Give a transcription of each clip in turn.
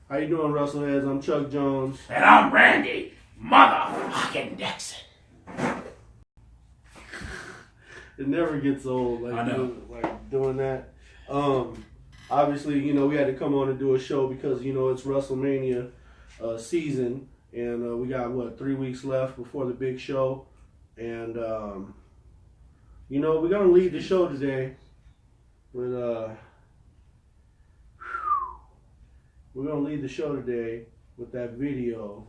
How you doing, Wrestleheads? I'm Chuck Jones. And I'm Randy motherfucking Dixon. It never gets old, I know. doing that. Obviously, you know, we had to come on and do a show because, you know, it's Wrestlemania season. And we got, 3 weeks left before the big show. And, you know, we're going to lead the show today with, we're going to lead the show today with that video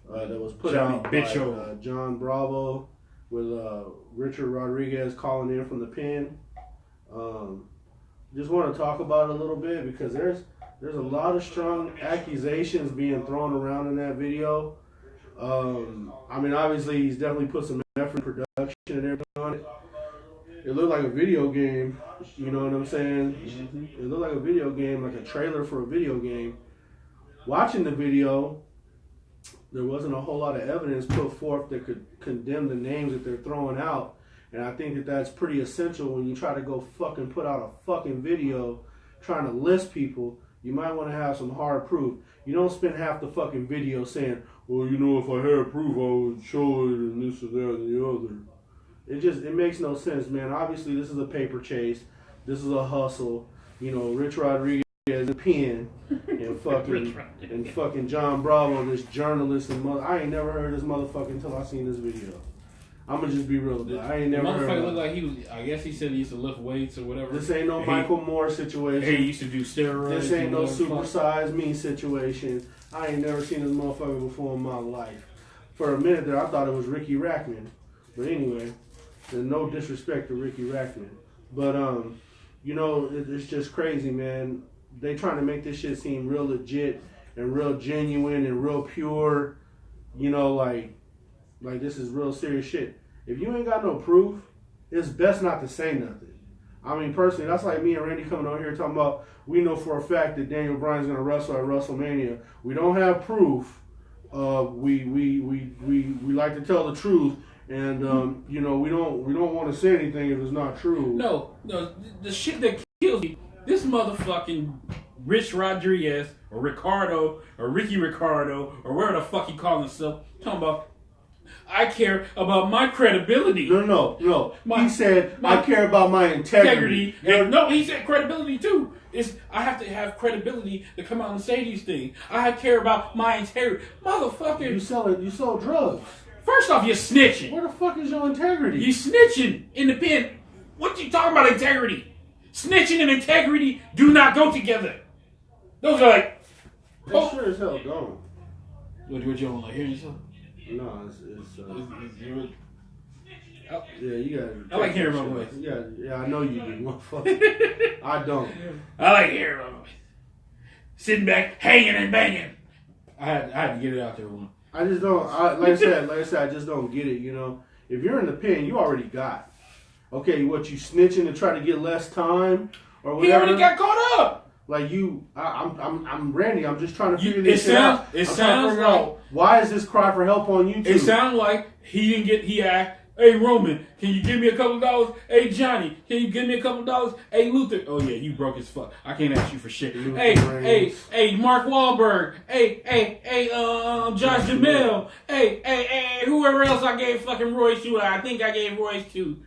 that was put out by Jon Bravo with Richard Rodriguez calling in from the pen. Just want to talk about it a little bit because there's a lot of strong accusations being thrown around in that video. I mean, obviously, he's definitely put some effort in production and everything on it. It looked like a video game, you know what I'm saying? Mm-hmm. It looked like a video game, like a trailer for a video game. Watching the video, there wasn't a whole lot of evidence put forth that could condemn the names that they're throwing out. And I think that that's pretty essential when you try to go fucking put out a fucking video trying to list people. You might want to have some hard proof. You don't spend half the fucking video saying, well, you know, if I had proof, I would show it and this or that and the other. It makes no sense, man. Obviously, this is a paper chase. This is a hustle. You know, Rich Rodriguez is a pen and fucking Jon Bravo, this journalist and I ain't never heard this motherfucker until I seen this video. I'm gonna just be real about it. I ain't never heard. Motherfucker looked like he was. I guess he said he used to lift weights or whatever. This ain't no Michael Moore situation. Hey, he used to do steroids. This ain't no supersized me situation. I ain't never seen this motherfucker before in my life. For a minute there, I thought it was Ricky Rackman. But anyway, there's no disrespect to Ricky Rackman. But you know, it's just crazy, man. They trying to make this shit seem real legit and real genuine and real pure. You know, like this is real serious shit. If you ain't got no proof, it's best not to say nothing. I mean, personally, that's like me and Randy coming on here talking about we know for a fact that Daniel Bryan's gonna wrestle at WrestleMania. We don't have proof. We like to tell the truth, and you know, we don't want to say anything if it's not true. No, the shit that kills me. This motherfucking Rich Rodriguez or Ricardo or Ricky Ricardo or whatever the fuck he calls himself talking about. I care about my credibility. No. He said, I care about my integrity. And no, he said credibility too. I have to have credibility to come out and say these things. I care about my integrity. Motherfucker. You sell drugs. First off, you're snitching. Where the fuck is your integrity? You snitching in the pen. What you talking about integrity? Snitching and integrity do not go together. Those are like... They sure as hell don't. What you don't like hearing yourself? No, yeah, you got. I like hearing my voice. Yeah, I know you do, motherfucker. I don't. I like hearing my voice. Sitting back, hanging and banging. I had to get it out there. I just don't. Like I said, I just don't get it. You know, if you're in the pen, you already got. Okay, what you snitching to try to get less time or whatever? He already got caught up. Like you, I'm Randy. I'm just trying to figure this shit out. It sounds like why is this cry for help on YouTube? It sounds like he didn't get. He asked, "Hey Roman, can you give me a couple $? Hey Johnny, can you give me a couple $? Hey Luther, oh yeah, you broke as fuck. I can't ask you for shit. Hey, Mark Wahlberg. Hey, Josh Jamel. Hey, whoever else I gave fucking Royce to. I think I gave Royce to.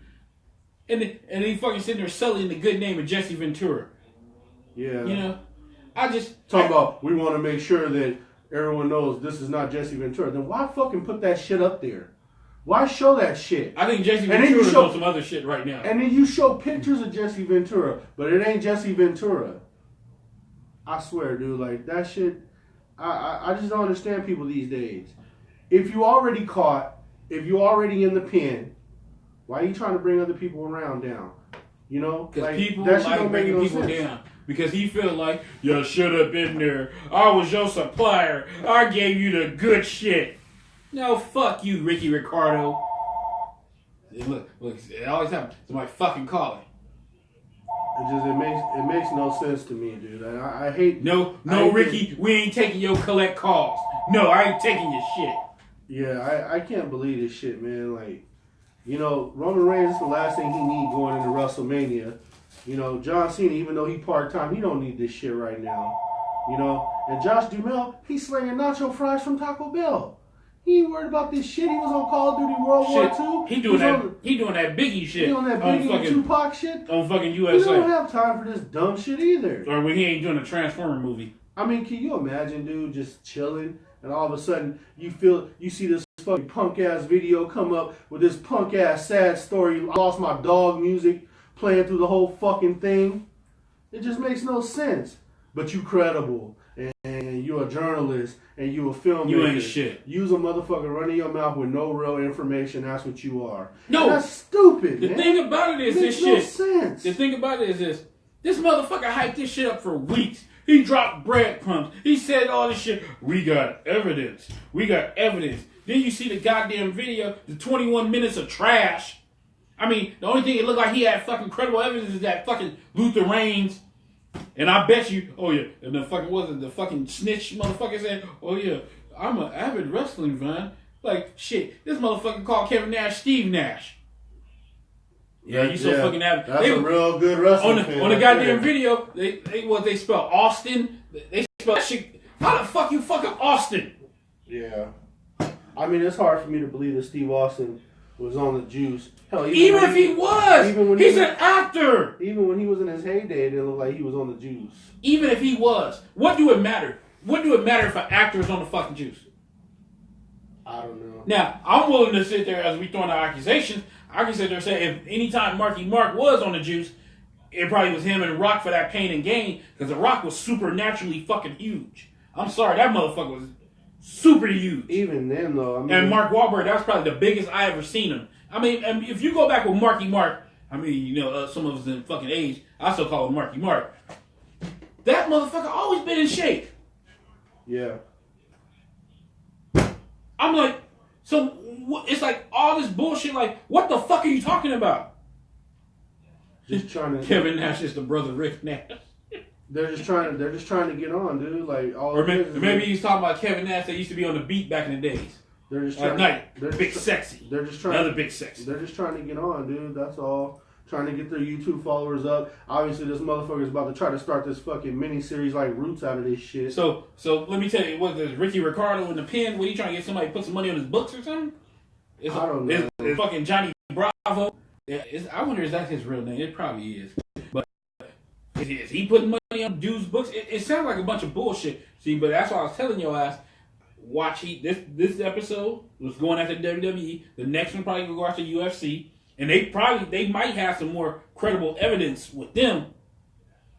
And he fucking sitting there sullying the good name of Jesse Ventura. Yeah. You know, I just... Talk about, we want to make sure that everyone knows this is not Jesse Ventura. Then why fucking put that shit up there? Why show that shit? I think Jesse Ventura knows some other shit right now. And then you show pictures of Jesse Ventura, but it ain't Jesse Ventura. I swear, dude, like, that shit... I just don't understand people these days. If you already caught, if you already in the pen, why are you trying to bring other people around down? You know? Because people like bringing people down. Because he feel like, you should have been there. I was your supplier. I gave you the good shit. No, fuck you, Ricky Ricardo. Look, it always happens. Somebody fucking calling. It makes no sense to me, dude. I hate... No, Ricky, we ain't taking your collect calls. No, I ain't taking your shit. Yeah, I can't believe this shit, man. Like, you know, Roman Reigns is the last thing he needs going into WrestleMania. You know, John Cena, even though he part-time, he don't need this shit right now. you know. And Josh Duhamel, he's slinging nacho fries from Taco Bell. He ain't worried about this shit. He was on Call of Duty World War II. He doing that Biggie shit. He on that Biggie and Tupac shit. On fucking USA. He don't have time for this dumb shit either. Or when he ain't doing a Transformer movie. I mean, can you imagine, dude, just chilling, and all of a sudden you see this fucking punk ass video come up with this punk ass sad story. I lost my dog music playing through the whole fucking thing. It just makes no sense. But you credible, and you're a journalist, and you a filmmaker. You ain't shit. Use a motherfucker running your mouth with no real information. That's what you are. No, and that's stupid. The thing about it is this no shit. Sense. The thing about it is this motherfucker hyped this shit up for weeks. He dropped breadcrumbs. He said all this shit. We got evidence. Then you see the goddamn video, the 21 minutes of trash. I mean, the only thing it looked like he had fucking credible evidence is that fucking Luther Reigns. And I bet you, oh yeah, and the fucking snitch motherfucker said, oh yeah, I'm an avid wrestling fan. Like, shit, this motherfucker called Kevin Nash Steve Nash. Yeah, you so fucking avid. That's a real good wrestling fan. On the goddamn video, they spell Austin. They spell shit. How the fuck you fuck up Austin? Yeah. I mean, it's hard for me to believe that Steve Austin was on the juice. Hell, even if he was, he's an actor. Even when he was in his heyday, it didn't look like he was on the juice. Even if he was, what do it matter? What do it matter if an actor is on the fucking juice? I don't know. Now, I'm willing to sit there as we throwing out accusations. I can sit there and say if anytime Marky Mark was on the juice, it probably was him and Rock for that Pain and Gain because the Rock was supernaturally fucking huge. I'm sorry, that motherfucker was super huge. Even then, though, I mean, and Mark Wahlberg, that was probably the biggest I ever seen him. I mean, and if you go back with Marky Mark, I mean, you know, some of us in fucking age, I still call him Marky Mark. That motherfucker always been in shape. Yeah. I'm like, so it's like all this bullshit. Like, what the fuck are you talking about? Just trying to. Kevin Nash is the brother Rick Nash. They're just trying to get on, dude. Like all. Or maybe he's talking about Kevin Nash that used to be on the beat back in the days. They're just trying. They're big sexy. They're just trying. Another big sexy. They're just trying to get on, dude. That's all. Trying to get their YouTube followers up. Obviously, this motherfucker is about to try to start this fucking mini series like Roots out of this shit. So let me tell you, what is Ricky Ricardo in the pen? What, he trying to get somebody to put some money on his books or something? I don't know. It's fucking Johnny Bravo. I wonder is that his real name? It probably is. But is he putting money on dude's books? It sounds like a bunch of bullshit. See, but that's why I was telling your ass. Watch this episode was going after WWE. The next one probably will go after UFC. And they might have some more credible evidence with them.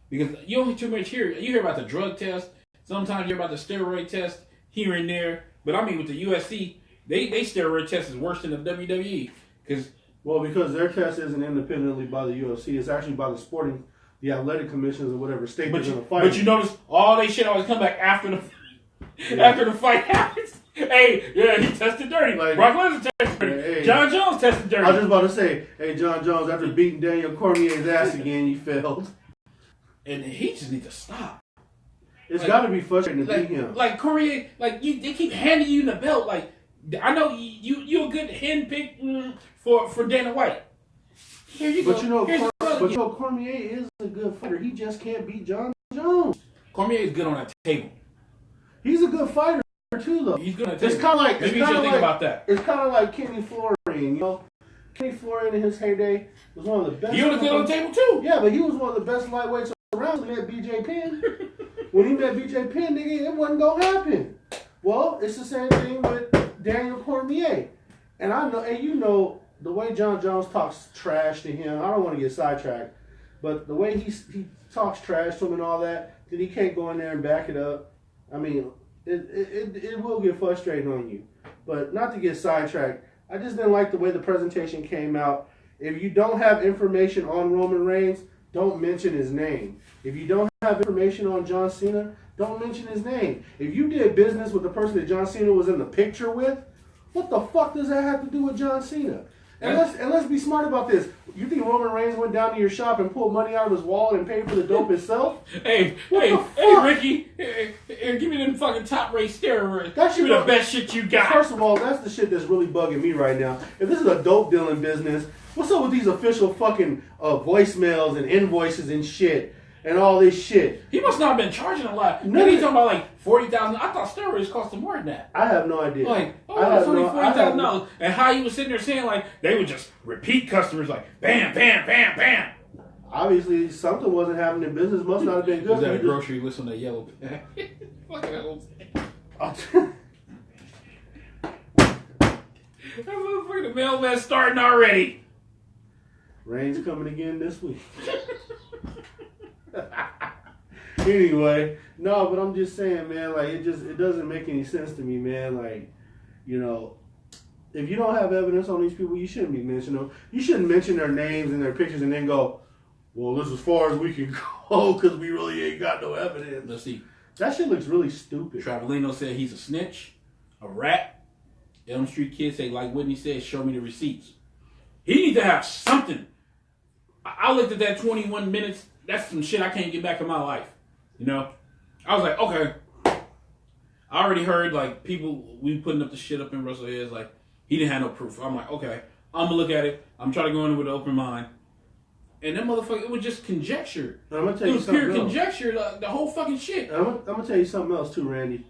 Because you don't too much hear. You hear about the drug test. Sometimes you hear about the steroid test here and there. But I mean with the UFC, they steroid test is worse than the WWE. Because their test isn't independently by the UFC. It's actually by the athletic commissions of whatever state they're going to fight. But you notice all they shit always come back after the fight happens. Hey, yeah, he tested dirty. Like, Brock Lesnar tested dirty. Hey, Jon Jones tested dirty. I was just about to say, hey, Jon Jones, after beating Daniel Cormier's ass again, you failed. And he just needs to stop. It's got to be frustrating to beat him. Like Cormier, they keep handing you the belt. Like, I know you a good hand pick for Dana White. Here you go. But Cormier is a good fighter. He just can't beat Jon Jones. Cormier is good on that table. He's a good fighter too, though. He's good on that table. It's kind of like maybe you should think about that. It's kind of like Kenny Florian. You know, Kenny Florian in his heyday was one of the best. He was good on the table too. Yeah, but he was one of the best lightweights around when he met BJ Penn. When he met BJ Penn, nigga, it wasn't gonna happen. Well, it's the same thing with Daniel Cormier. And I know, and you know, the way Jon Jones talks trash to him, I don't want to get sidetracked, but the way he talks trash to him and all that he can't go in there and back it up. I mean, it will get frustrating on you. But not to get sidetracked, I just didn't like the way the presentation came out. If you don't have information on Roman Reigns, don't mention his name. If you don't have information on John Cena, don't mention his name. If you did business with the person that John Cena was in the picture with, what the fuck does that have to do with John Cena? And let's be smart about this. You think Roman Reigns went down to your shop and pulled money out of his wallet and paid for the dope himself? Hey, Ricky, give me them fucking top race steroids. That should be the best shit you got. First of all, that's the shit that's really bugging me right now. If this is a dope dealing business, what's up with these official fucking voicemails and invoices and shit? and all this shit. He must not have been charging a lot. Then he's talking about like $40,000. I thought steroids cost him more than that. I have no idea. Like, it's only $40,000. And how he was sitting there saying like they would just repeat customers like bam, bam, bam, bam. Obviously, something wasn't happening in business. Must not have been good. Was that a grocery list on that yellow bag? Fucking hell. That motherfucker, the mailman starting already. Rain's coming again this week. Anyway, no, but I'm just saying, man, like it doesn't make any sense to me, man. Like, you know, if you don't have evidence on these people, you shouldn't be mentioning them. You shouldn't mention their names and their pictures and then go, well, this is as far as we can go because we really ain't got no evidence. Let's see. That shit looks really stupid. Travelino said he's a snitch, a rat. Elm Street Kid say, like Whitney said, show me the receipts. He need to have something. I looked at that 21 minutes. That's some shit I can't get back in my life. You know? I was like, okay. I already heard, like, people, we putting up the shit up in Wrestleheads, like, he didn't have no proof. I'm like, okay. I'm going to look at it. I'm trying to go in with an open mind. And that motherfucker, it was just conjecture. I'm gonna tell you something else. It was pure conjecture, the whole fucking shit. I'm gonna tell you something else too, Randy.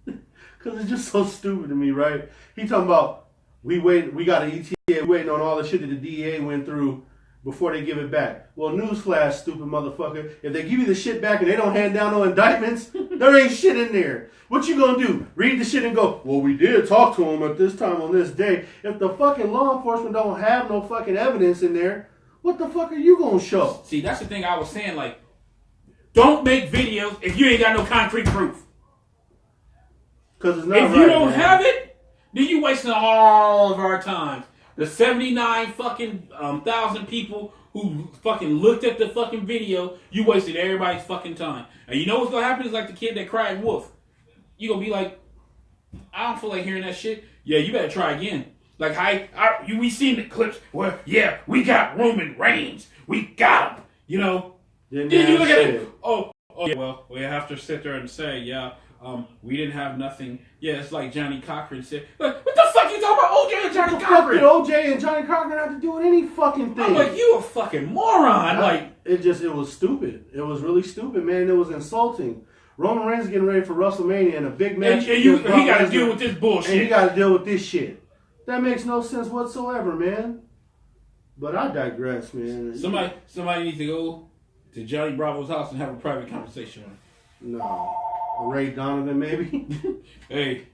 Because it's just so stupid to me, right? He talking about, we got an ETA, waiting on all the shit that the DEA went through before they give it back. Well, newsflash, stupid motherfucker. If they give you the shit back and they don't hand down no indictments, there ain't shit in there. What you gonna do? Read the shit and go, well, we did talk to him at this time on this day. If the fucking law enforcement don't have no fucking evidence in there, what the fuck are you gonna show? See, that's the thing I was saying, like, don't make videos if you ain't got no concrete proof. Because it's not if you don't have it, then you wasting all of our time. The 79 fucking thousand people who fucking looked at the fucking video, you wasted everybody's fucking time. And you know what's gonna happen is like the kid that cried wolf. You gonna be like, I don't feel like hearing that shit. Yeah, you better try again. Like, we seen the clips where, yeah, we got Roman Reigns. We got him. You know? Did you look at it? Oh, yeah, well, we have to sit there and say, yeah, we didn't have nothing. Yeah, it's like Johnny Cochran said. Like, what the fuck you talking about OJ and Johnny Cochran? What the fuck did OJ and Johnny Cochran have to do with any fucking thing? I'm like, you a fucking moron. It was stupid. It was really stupid, man. It was insulting. Roman Reigns getting ready for Wrestlemania and a big match. And he got to deal with this bullshit. And he got to deal with this shit. That makes no sense whatsoever, man. But I digress, man. Somebody needs to go to Johnny Bravo's house and have a private conversation with him. No. Ray Donovan, maybe? Hey.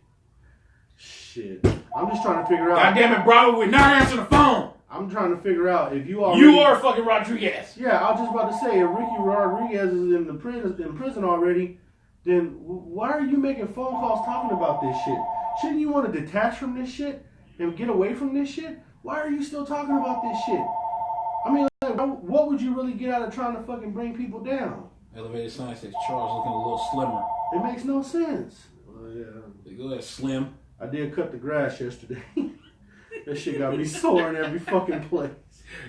Shit. I'm just trying to figure out. God damn it, Bravo, we're not answering the phone. I'm trying to figure out if you are. You are fucking Rodriguez. Yeah, I was just about to say, if Ricky Rodriguez is in prison already, then why are you making phone calls talking about this shit? Shouldn't you want to detach from this shit and get away from this shit? Why are you still talking about this shit? I mean, like, what would you really get out of trying to fucking bring people down? Elevated Science says Charles looking a little slimmer. It makes no sense. Yeah. Go ahead, Slim. I did cut the grass yesterday. That shit got me sore in every fucking place.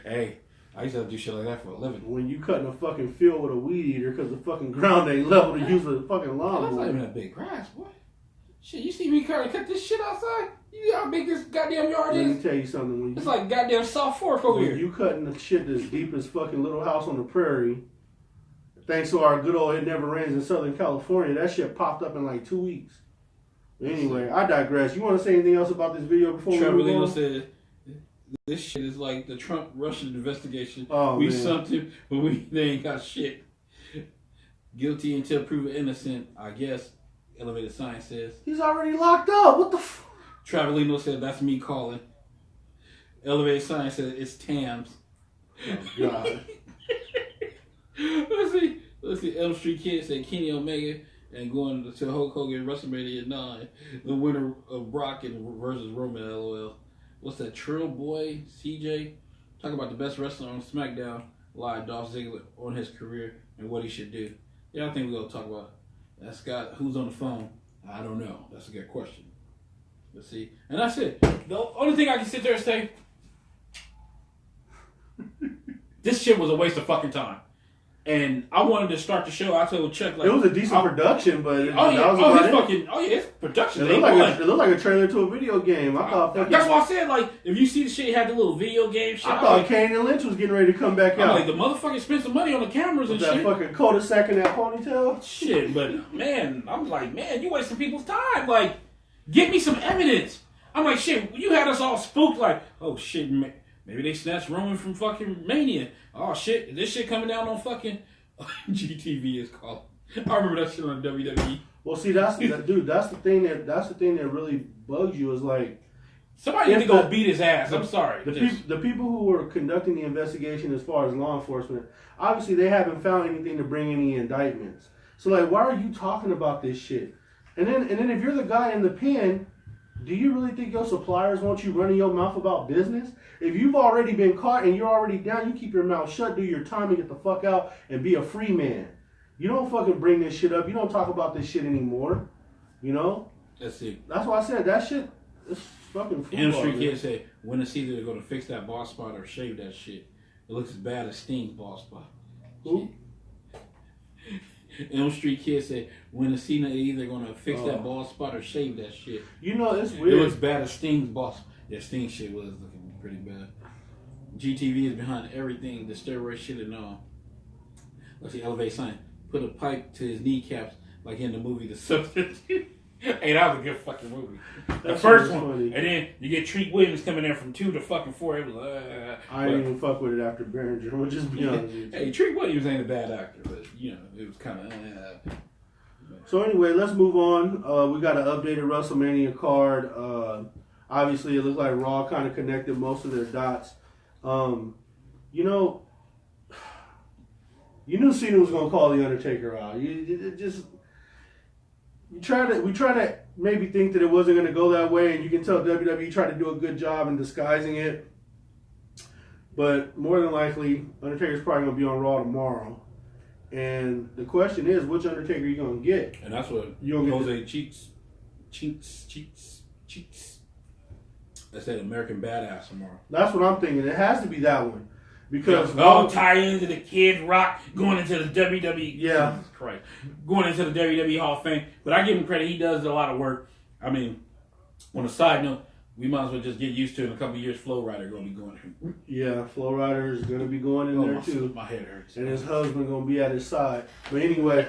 Hey, I used to do shit like that for a living. When you cutting a fucking field with a weed eater because the fucking ground ain't level to use a fucking lawnmower. That's not even that big grass, boy. Shit, you see me cut this shit outside? You know how big this goddamn yard is? Let me tell you something. It's like goddamn South Fork over here. You cutting the shit that's deep as fucking Little House on the Prairie, thanks to our good old It Never Rains in Southern California, that shit popped up in like 2 weeks. Anyway, I digress. You want to say anything else about this video before we move on? Said, this shit is like the Trump-Russian investigation. Oh, we man. something, but they ain't got shit. Guilty until proven innocent, I guess. Elevated Science says. He's already locked up. What the f... Travelino said, that's me calling. Elevated Science said, it's Tams. Oh, God. Let's see. Elm Street Kid said Kenny Omega and going to Hulk Hogan WrestleMania 9. The winner of Brock versus Roman, LOL. What's that? Trill Boy CJ? Talk about the best wrestler on SmackDown Live, Dolph Ziggler, on his career and what he should do. Yeah, I think we're going to talk about that. Scott, who's on the phone? I don't know. That's a good question. Let's see. And that's it. The only thing I can sit there and say, this shit was a waste of fucking time. And I wanted to start the show. I told Chuck, like, it was a decent production, but it's production. It looked like a trailer to a video game. I thought that's why I said, like, if you see the shit, it had the little video game shit. I thought Kane and Lynch was getting ready to come back out. Like, the motherfucker spent some money on the cameras and that shit. That fucking cul-de-sac in that ponytail. Shit, but man, I'm like, man, you wasting people's time. Like, give me some evidence. I'm like, shit, you had us all spooked. Like, oh shit, maybe they snatched Roman from fucking Mania. Oh shit, is this shit coming down on fucking GTV is called. I remember that shit on WWE. Well, see, that's the thing that really bugs you is like somebody need to go beat his ass. I'm sorry. The people who were conducting the investigation as far as law enforcement, obviously they haven't found anything to bring any indictments. So like, why are you talking about this shit? And then if you're the guy in the pen, do you really think your suppliers want you running your mouth about business? If you've already been caught and you're already down, you keep your mouth shut, do your time, and get the fuck out and be a free man. You don't fucking bring this shit up. You don't talk about this shit anymore. You know? That's it. That's why I said that shit is fucking football. Industry kids say, when it's either going to fix that bald spot or shave that shit. It looks as bad as Sting's bald spot. Who? Elm Street kids say, when the Cena either going to fix that bald spot or shave that shit. You know, it's weird. It looks bad as Sting's bald spot. Yeah, Sting's shit was looking pretty bad. GTV is behind everything, the steroid shit and all. Let's see, Elevate sign. Put a pipe to his kneecaps like in the movie The Substitute. Hey, that was a good fucking movie. The first one. Funny. And then you get Treat Williams coming in from 2 to fucking 4. It was I didn't even fuck with it after Behringer. We'll just be honest with you. Hey, Treat Williams ain't a bad actor, but you know, it was kind of So anyway, let's move on. We got an updated WrestleMania card. Obviously, it looks like Raw kind of connected most of their dots. You know, you knew Cena was gonna call the Undertaker out. We try to maybe think that it wasn't gonna go that way, and you can tell WWE tried to do a good job in disguising it. But more than likely, Undertaker's probably gonna be on Raw tomorrow. And the question is, which Undertaker are you gonna get? And that's what Jose cheats. That's that American Badass tomorrow. That's what I'm thinking. It has to be that one. Because all tie into the Kid Rock going into the WWE. Yeah. Jesus Christ. Going into the WWE Hall of Fame. But I give him credit. He does a lot of work. I mean, on a side note, we might as well just get used to it in a couple of years. Flo Rida going to be going. Yeah, Flo Rida is going to be going in there too. My head hurts. And his husband going to be at his side. But anyway,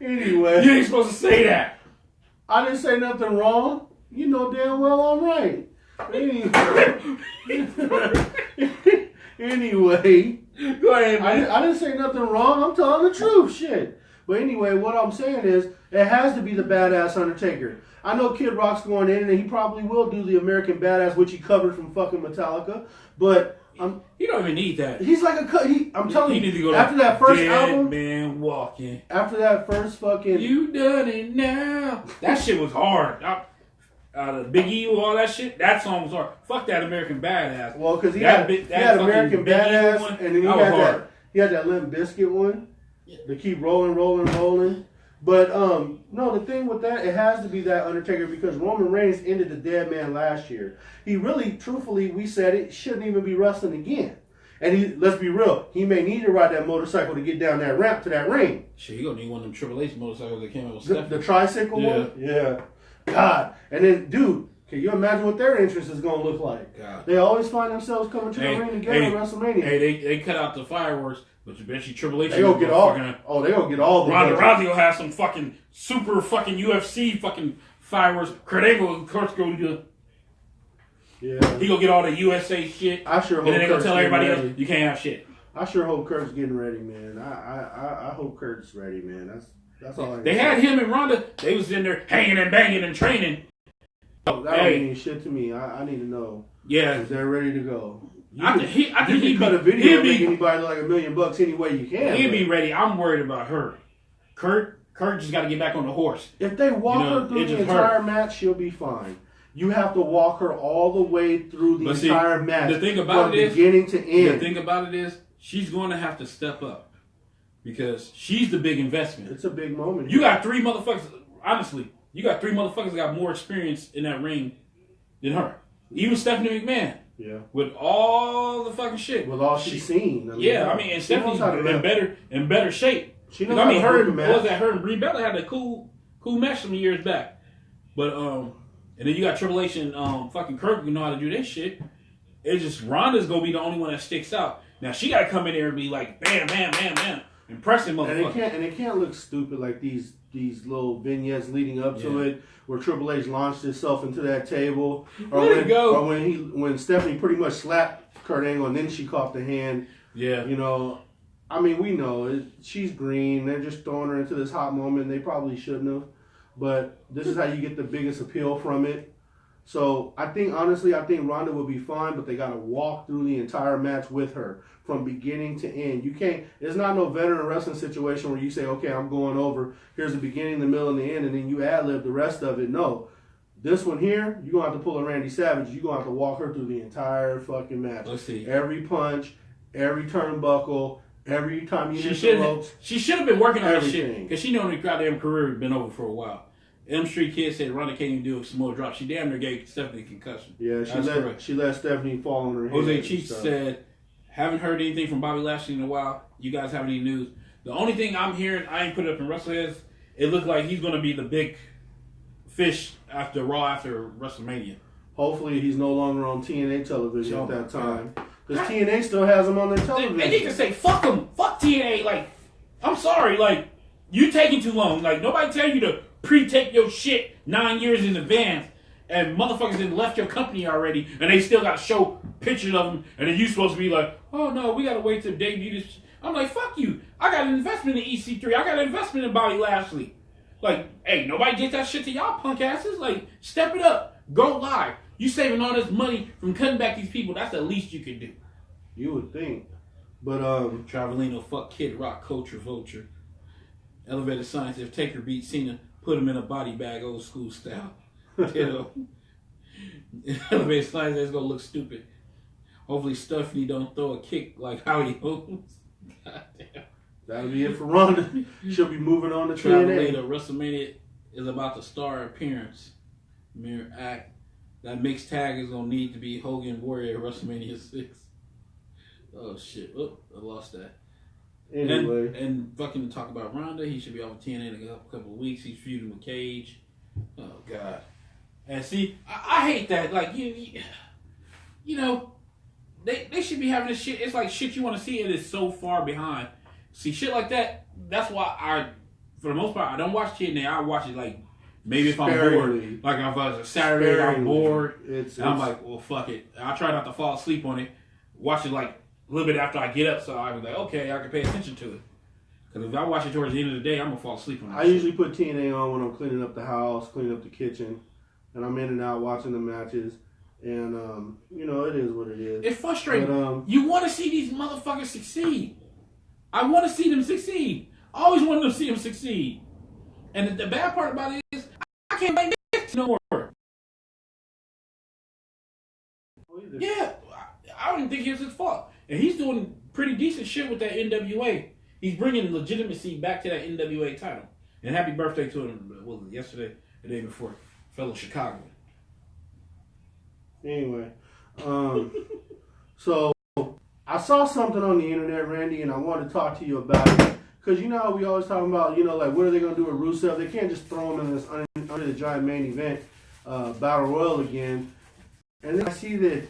Anyway. You ain't supposed to say that. I didn't say nothing wrong. You know damn well I'm right. Anyway. Go ahead, man. I didn't say nothing wrong. I'm telling the truth. Shit. But anyway, what I'm saying is, it has to be the Badass Undertaker. I know Kid Rock's going in, and he probably will do the American Badass, which he covered from fucking Metallica. But he don't even need that. He's like I'm telling you, you, after that first album, man walking. After that first fucking, you done it now. That shit was hard. The Big E, all that shit. That song was hard. Fuck that American Badass. Well, because he had American Badass, one, and then he had that Limp Bizkit one. Yeah. To keep rolling. But no, the thing with that, it has to be that Undertaker because Roman Reigns ended the dead man last year. He really, truthfully, we said it, shouldn't even be wrestling again. And let's be real, he may need to ride that motorcycle to get down that ramp to that ring. Shit, he gonna need one of them Triple H motorcycles that came out with the tricycle one? Yeah. God. And then, dude, can you imagine what their entrance is gonna look like? God. They always find themselves coming to the ring together at WrestleMania. Hey, they cut out the fireworks. But you bet you Triple H they gonna get all. They gonna get all the. Ronda Rousey will have some fucking super fucking UFC fucking fireworks. Kurt Angle, of course, gonna do. Yeah. He gonna get all the USA shit. I sure hope. And then they gonna tell everybody else you can't have shit. I sure hope Kurt's getting ready, man. I hope Kurt's ready, man. That's all. They had him and Ronda. They was in there hanging and banging and training. That don't mean shit to me. I need to know. Yeah. If they're ready to go. I think he cut a video and make anybody like $1 million any way you can. He'll be ready. I'm worried about her. Kurt just got to get back on the horse. If they walk her through the entire match, she'll be fine. You have to walk her all the way through the entire match. The thing about it is, beginning to end. The thing about it is, she's going to have to step up because she's the big investment. It's a big moment. You got 3 motherfuckers. honestly, you got 3 motherfuckers that got more experience in that ring than her. Even Stephanie McMahon. Yeah. With all the fucking shit. With all she's seen. And Stephanie's in better shape. She knows how to her match. her and Brie Bella had a cool match some years back. But and then you got Triple H and fucking Kirk who know how to do that shit. It's just Ronda's gonna be the only one that sticks out. Now she gotta come in there and be like bam, bam, bam, bam. Impressive motherfucker. And it can't look stupid like these little vignettes leading up to it, where Triple H launched himself into that table, or when Stephanie pretty much slapped Kurt Angle and then she caught the hand. Yeah, you know, I mean we know she's green. They're just throwing her into this hot moment. They probably shouldn't have, but this is how you get the biggest appeal from it. So I think Ronda will be fine, but they got to walk through the entire match with her from beginning to end. You can't. It's not no veteran wrestling situation where you say, okay, I'm going over. Here's the beginning, the middle, and the end, and then you ad-lib the rest of it. No. This one here, you're going to have to pull a Randy Savage. You're going to have to walk her through the entire fucking match. Let's see. Every punch, every turnbuckle, every time you hit the ropes. She should have been working on this shit because she knows her goddamn career has been over for a while. M Street Kid said Ronda can't even do a Samoa drop. She damn near gave Stephanie a concussion. Yeah, she let Stephanie fall on her head. Jose Cheeks said, haven't heard anything from Bobby Lashley in a while. You guys have any news? The only thing I'm hearing, I ain't put it up in Wrestleheads, it looked like he's going to be the big fish after Raw after WrestleMania. Hopefully he's no longer on TNA television at that time. Because TNA still has him on their television. They need to say, fuck him. Fuck TNA. Like, I'm sorry. Like, you taking too long. Like, nobody tell you to pre-tape your shit 9 years in advance, and motherfuckers done left your company already, and they still got to show pictures of them, and then you supposed to be like, oh no, we got to wait to debut this. I'm like, fuck you. I got an investment in EC3. I got an investment in Bobby Lashley. Like, hey, nobody did that shit to y'all punk asses. Like, step it up. Go live. You saving all this money from cutting back these people. That's the least you can do. You would think. But, Travelino, fuck Kid Rock, Culture Vulture. Elevated Science, if Taker beat Cena, put him in a body bag, old school style. You know? Elevated Science, that's going to look stupid. Hopefully Stephanie don't throw a kick like Howie Holmes. Goddamn. That'll be it for Ronda. She'll be moving on to TNA. WrestleMania is about to star appearance. Mere act. That mixed tag is going to need to be Hogan Warrior WrestleMania 6. Oh, shit. Oh, I lost that. Anyway. And fucking talk about Ronda. He should be off TNA in a couple of weeks. He's feuding with Cage. Oh, God. And see, I hate that. Like, you know, they should be having this shit. It's like shit you want to see. It is so far behind. See, shit like that, that's why for the most part, I don't watch TNA. I watch it like, maybe if I'm bored. Like if I was a Saturday and I'm bored. I'm like, well, fuck it. I try not to fall asleep on it. Watch it like a little bit after I get up, so I was like, okay, I can pay attention to it. Because if I watch it towards the end of the day, I'm going to fall asleep on it. I usually put TNA on when I'm cleaning up the house, cleaning up the kitchen, and I'm in and out watching the matches. And, you know, it is what it is. It's frustrating. But, you want to see these motherfuckers succeed. I want to see them succeed. I always wanted to see them succeed. And the bad part about it is, I can't blame this no more. Yeah, I don't even think it was his fault. And he's doing pretty decent shit with that NWA. He's bringing legitimacy back to that NWA title. And happy birthday to him, what was it, yesterday, the day before, fellow Chicagoan. Anyway, so I saw something on the internet, Randy, and I wanted to talk to you about it. Because you know how we always talking about, you know, like what are they going to do with Rusev? They can't just throw him in this under the giant main event battle royal again. And then I see that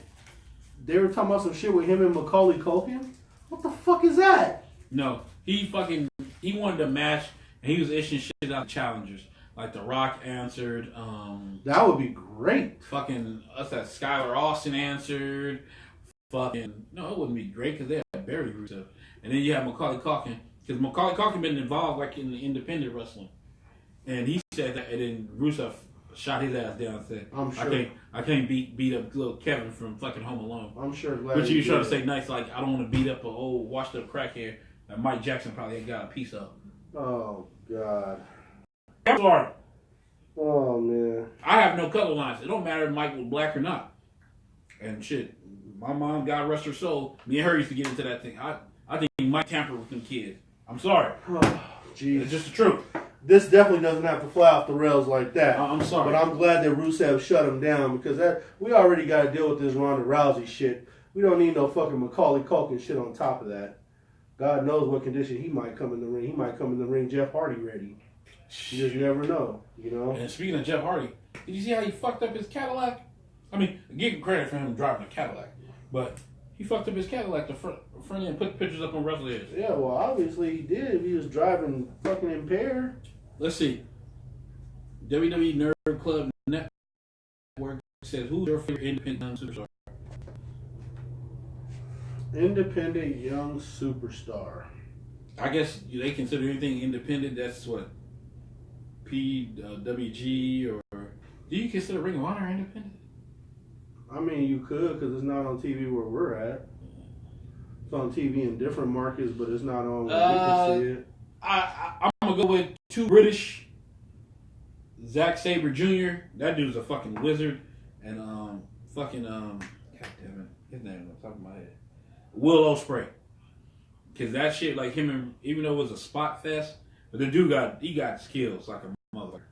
they were talking about some shit with him and Macaulay Culkin. What the fuck is that? No, he wanted a match, and he was issuing shit out to challengers. Like The Rock answered. That would be great. Fucking us that Skylar Austin answered. Fucking no, it wouldn't be great because they had Barry Rusev, and then you have Macaulay Culkin because Macaulay Culkin been involved like in the independent wrestling, and he said that, and then Rusev shot his ass down and said, I'm sure. I can't beat up little Kevin from fucking Home Alone. I'm sure. Glad but you was trying to say nice, like I don't want to beat up an old washed up crackhead that Mike Jackson probably ain't got a piece of. Oh God. I'm sorry. Oh man. I have no color lines. It don't matter if Mike was black or not. And shit, my mom, God rest her soul, me and her used to get into that thing. I think Mike tampered with them kids. I'm sorry. Oh, jeez. It's just the truth. this definitely doesn't have to fly off the rails like that. I'm sorry. But I'm glad that Rusev shut him down because we already got to deal with this Ronda Rousey shit. We don't need no fucking Macaulay Culkin shit on top of that. God knows what condition he might come in the ring. He might come in the ring Jeff Hardy ready. You just never know, you know? And speaking of Jeff Hardy, did you see how he fucked up his Cadillac? I mean, give him credit for him driving a Cadillac, but he fucked up his Cadillac the front end and put pictures up on Wrestleheads. Yeah, well, obviously he did if he was driving fucking impaired. Let's see. WWE Nerd Club Network says, who's your favorite independent superstar? Independent young superstar. I guess they consider anything independent. That's what PWG or do you consider Ring of Honor independent? I mean, you could because it's not on TV where we're at. It's on TV in different markets, but it's not on where we can see it. I'm gonna go with two British. Zack Sabre Jr. That dude's a fucking wizard, and God damn it, his name on the top of my head. Will Ospreay. Cause that shit, like him, and even though it was a spot fest, but the dude got skills like a mother.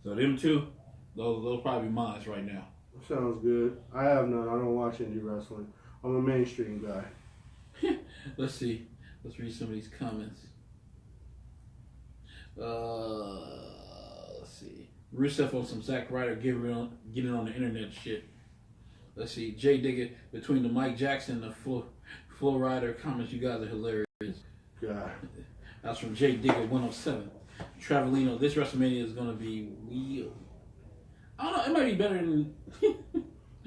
So them two, those probably be mine right now. Sounds good. I have none. I don't watch indie wrestling. I'm a mainstream guy. Let's see. Let's read some of these comments. Let's see. Rusev on some Zack Ryder getting on the internet shit. Let's see. Jay Digger between the Mike Jackson and the Flow Rider comments. You guys are hilarious. God. That's from Jay Digger 107. Travelino. This WrestleMania is gonna be weird. I don't know. It might be better than.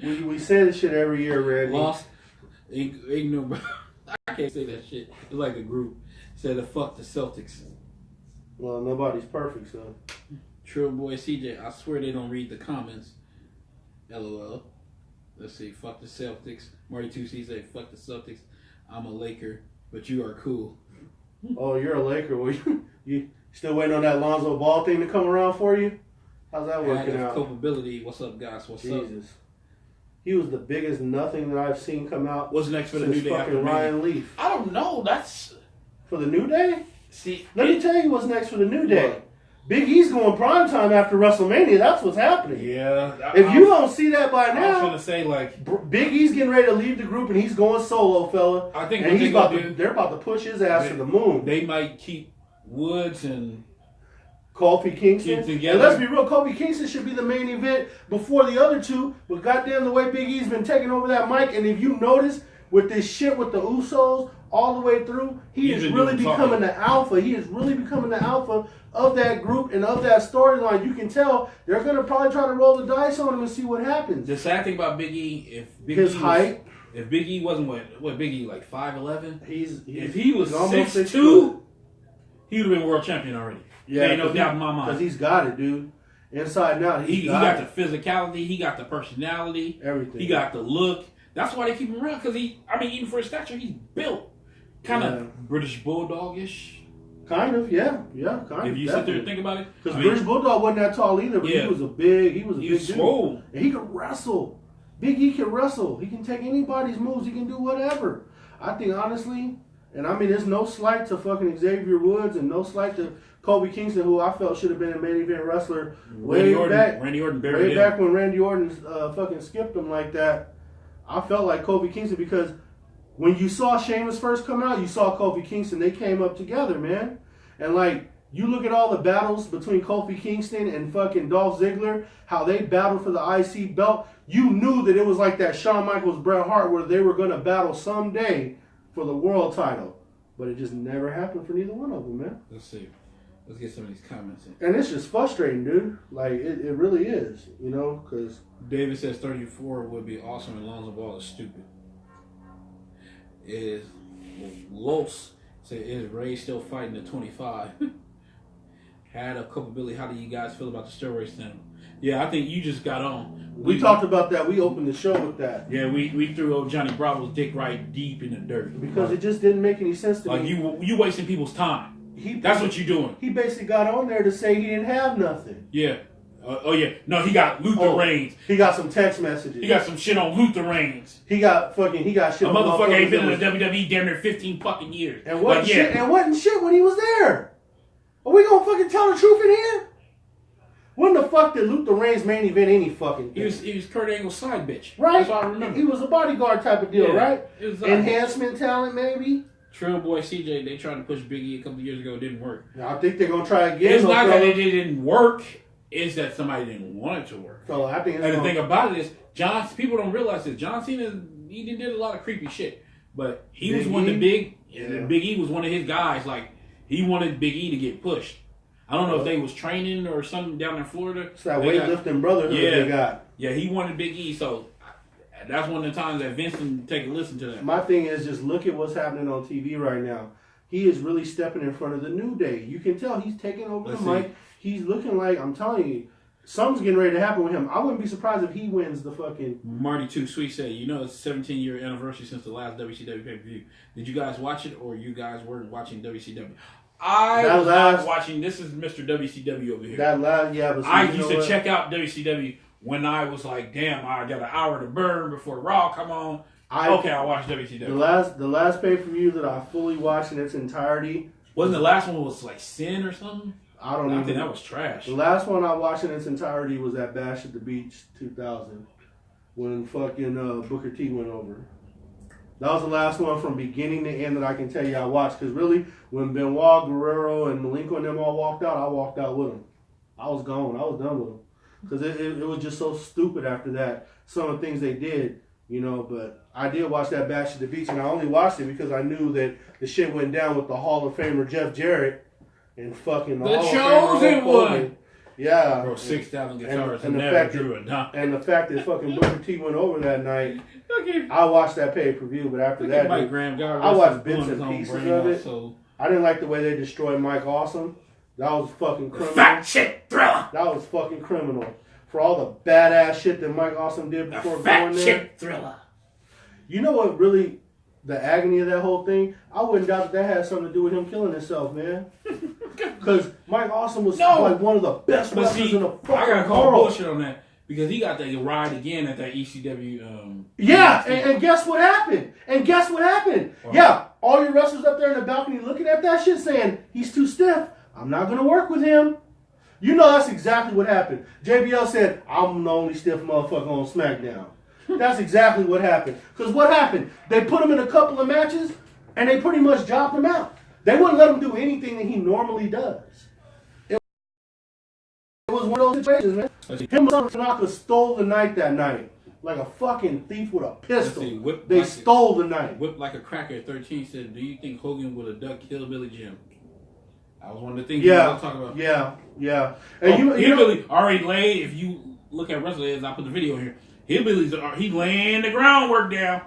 we say this shit every year, Randy. Lost. Ignorant. I can't say that shit. It's like a group said, "Fuck the Celtics." Well, nobody's perfect, so. Trill Boy CJ, I swear they don't read the comments. LOL. Let's see. Fuck the Celtics. Marty 2C say, "Fuck the Celtics. I'm a Laker, but you are cool." Oh, you're a Laker. Well, you still waiting on that Lonzo Ball thing to come around for you? How's that working out? Culpability. What's up, guys? What's up? Jesus. He was the biggest nothing that I've seen come out. What's next for the since New Day after fucking Ryan Mania? Leaf? I don't know. That's for the New Day. See, let me tell you what's next for the New Day. What? Big E's going primetime after WrestleMania. That's what's happening. Yeah. If you don't see that by now, I was gonna say like Big E's getting ready to leave the group and he's going solo, fella. I think and they're about to push his ass to the moon. They might keep Woods and Kofi Kingston. Together. And let's be real, Kofi Kingston should be the main event before the other two. But goddamn, the way Big E's been taking over that mic, and if you notice with this shit with the Usos all the way through, he is really becoming the alpha. He is really becoming the alpha of that group and of that storyline. You can tell they're gonna probably try to roll the dice on him and see what happens. The sad thing about Big E, if Big E wasn't what Big E like 5'11", if he was 6'2", he would have been world champion already. Yeah, ain't no doubt in my mind. Because he's got it, dude. Inside and out, he got the physicality, he got the personality, everything. He got the look. That's why they keep him around. Because even for his stature, he's built kind of British Bulldog-ish. Kind of, yeah, kind of. If you sit there and think about it, because British Bulldog wasn't that tall either, but he was a big dude, and he could wrestle. Big E can wrestle. He can take anybody's moves. He can do whatever. I think honestly, and I mean, there's no slight to fucking Xavier Woods and no slight to Kobe Kingston, who I felt should have been a main event wrestler way back when Randy Orton fucking skipped him like that. I felt like Kobe Kingston because when you saw Sheamus first come out, you saw Kofi Kingston. They came up together, man. And like, you look at all the battles between Kofi Kingston and fucking Dolph Ziggler, how they battled for the IC belt. You knew that it was like that Shawn Michaels, Bret Hart, where they were going to battle someday for the world title. But it just never happened for neither one of them, man. Let's see. Let's get some of these comments in. And it's just frustrating, dude. Like, it really is, you know, because... David says 34 would be awesome and Lonzo Ball is stupid. Los said, is Ray still fighting at 25? Had a culpability. How do you guys feel about the steroid scandal? Yeah, I think you just got on. We talked about that. We opened the show with that. Yeah, we threw old Johnny Bravo's dick right deep in the dirt. Because it just didn't make any sense to me. Like, you wasting people's time. That's what you're doing. He basically got on there to say he didn't have nothing. Yeah. Yeah. No, he got Luther Reigns. He got some text messages. He got some shit on Luther Reigns. He got shit on... A motherfucker ain't been in the WWE damn near 15 fucking years. And wasn't shit when he was there. Are we gonna fucking tell the truth in here? When the fuck did Luther Reigns main event any fucking thing? He was Kurt Angle's side bitch. Right? That's what I remember. He was a bodyguard type of deal, right? It was Enhancement talent, maybe? Trail Boy CJ, they tried to push Big E a couple of years ago. It didn't work. I think they're going to try again. It's not that it didn't work. It's that somebody didn't want it to work. So I think and the thing about it is, people don't realize this. John Cena, he did a lot of creepy shit. But he was one of the big... Yeah. Big E was one of his guys. Like, he wanted Big E to get pushed. I don't know if they was training or something down in Florida. It's that weightlifting brotherhood they got. Yeah, he wanted Big E, so that's one of the times that Vince can take a listen to that. My thing is just look at what's happening on TV right now. He is really stepping in front of the New Day. You can tell he's taking over the mic. He's looking like, I'm telling you, something's getting ready to happen with him. I wouldn't be surprised if he wins the fucking... Marty Too Sweet said, you know, it's 17-year anniversary since the last WCW pay-per-view. Did you guys watch it, or you guys weren't watching WCW? I was not watching. This is Mr. WCW over here. I used to check out WCW when I was like, damn, I got an hour to burn before Raw come on. I'll watch WCW. The last pay-per-view that I fully watched in its entirety... Wasn't the last one was like Sin or something? I think that was trash. The last one I watched in its entirety was that Bash at the Beach 2000 when fucking Booker T went over. That was the last one from beginning to end that I can tell you I watched. Because really, when Benoit, Guerrero, and Malenko and them all walked out, I walked out with them. I was gone. I was done with them. Because it was just so stupid after that. Some of the things they did, you know. But I did watch that Bash at the Beach, and I only watched it because I knew that the shit went down with the Hall of Famer Jeff Jarrett and fucking the chosen one. Yeah. Bro, 6,000 guitars and never drew a dime. And the fact that fucking Booker T went over that night, I watched that pay-per-view, but after that, I watched bits and pieces of it. I didn't like the way they destroyed Mike Awesome. That was fucking criminal. Fat shit thriller. That was fucking criminal. For all the badass shit that Mike Awesome did before going there. Fat shit thriller. You know what really, the agony of that whole thing, I wouldn't doubt that had something to do with him killing himself, man. Because Mike Awesome was like one of the best wrestlers in the fucking world. I gotta call bullshit on that because he got that ride again at that ECW. And guess what happened? Wow. Yeah, all your wrestlers up there in the balcony looking at that shit saying, he's too stiff. I'm not going to work with him. You know that's exactly what happened. JBL said, I'm the only stiff motherfucker on SmackDown. That's exactly what happened. Because what happened? They put him in a couple of matches and they pretty much jobbed him out. They wouldn't let him do anything that he normally does. It was one of those situations, man. Him and Tanaka stole the night that night. Like a fucking thief with a pistol. They stole the night. Whipped like a cracker at 13 said, do you think Hogan would have ducked Hillbilly Jim? That was one of the things we were talking about. Yeah. And Hillbilly already laid, if you look at Wrestleheads, I put the video here. Hillbilly's, he laying the groundwork down.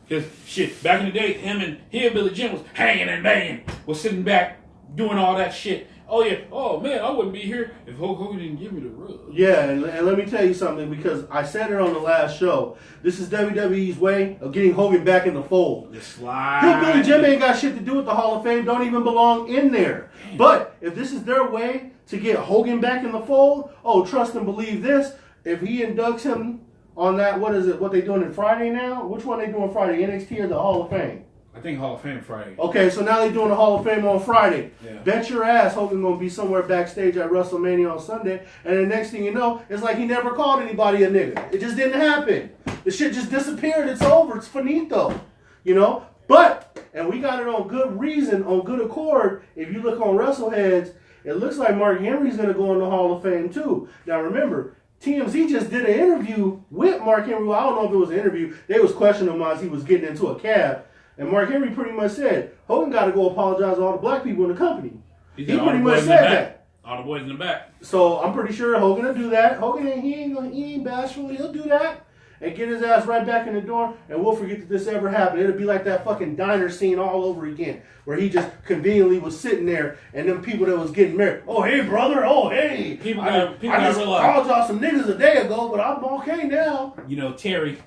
Because, shit, back in the day, him and Hillbilly Jim was hanging and banging, was sitting back, doing all that shit. Oh, yeah. Oh, man, I wouldn't be here if Hulk Hogan didn't give me the rub. Yeah, and let me tell you something, because I said it on the last show. This is WWE's way of getting Hogan back in the fold. Hillbilly Jim ain't got shit to do with the Hall of Fame, don't even belong in there. Damn. But if this is their way to get Hogan back in the fold, trust and believe this, if he inducts him on that, what they doing in Friday now? Which one they doing Friday, NXT or the Hall of Fame? I think Hall of Fame Friday. Okay, so now they're doing the Hall of Fame on Friday. Yeah. Bet your ass Hogan going to be somewhere backstage at Wrestlemania on Sunday, and the next thing you know, it's like he never called anybody a nigga. It just didn't happen. The shit just disappeared. It's over. It's finito. You know? But, and we got it on good reason, on good accord, if you look on Wrestleheads, it looks like Mark Henry's going to go in the Hall of Fame too. Now remember, TMZ just did an interview with Mark Henry. Well, I don't know if it was an interview. They was questioning him as he was getting into a cab. And Mark Henry pretty much said, Hogan got to go apologize to all the black people in the company. He pretty much said that. All the boys in the back. So I'm pretty sure Hogan will do that. Hogan, he ain't bashful. He'll do that and get his ass right back in the door, and we'll forget that this ever happened. It'll be like that fucking diner scene all over again, where he just conveniently was sitting there, and them people that was getting married, oh, hey, brother, oh, hey. I just called y'all some niggas a day ago, but I'm okay now. You know, Terry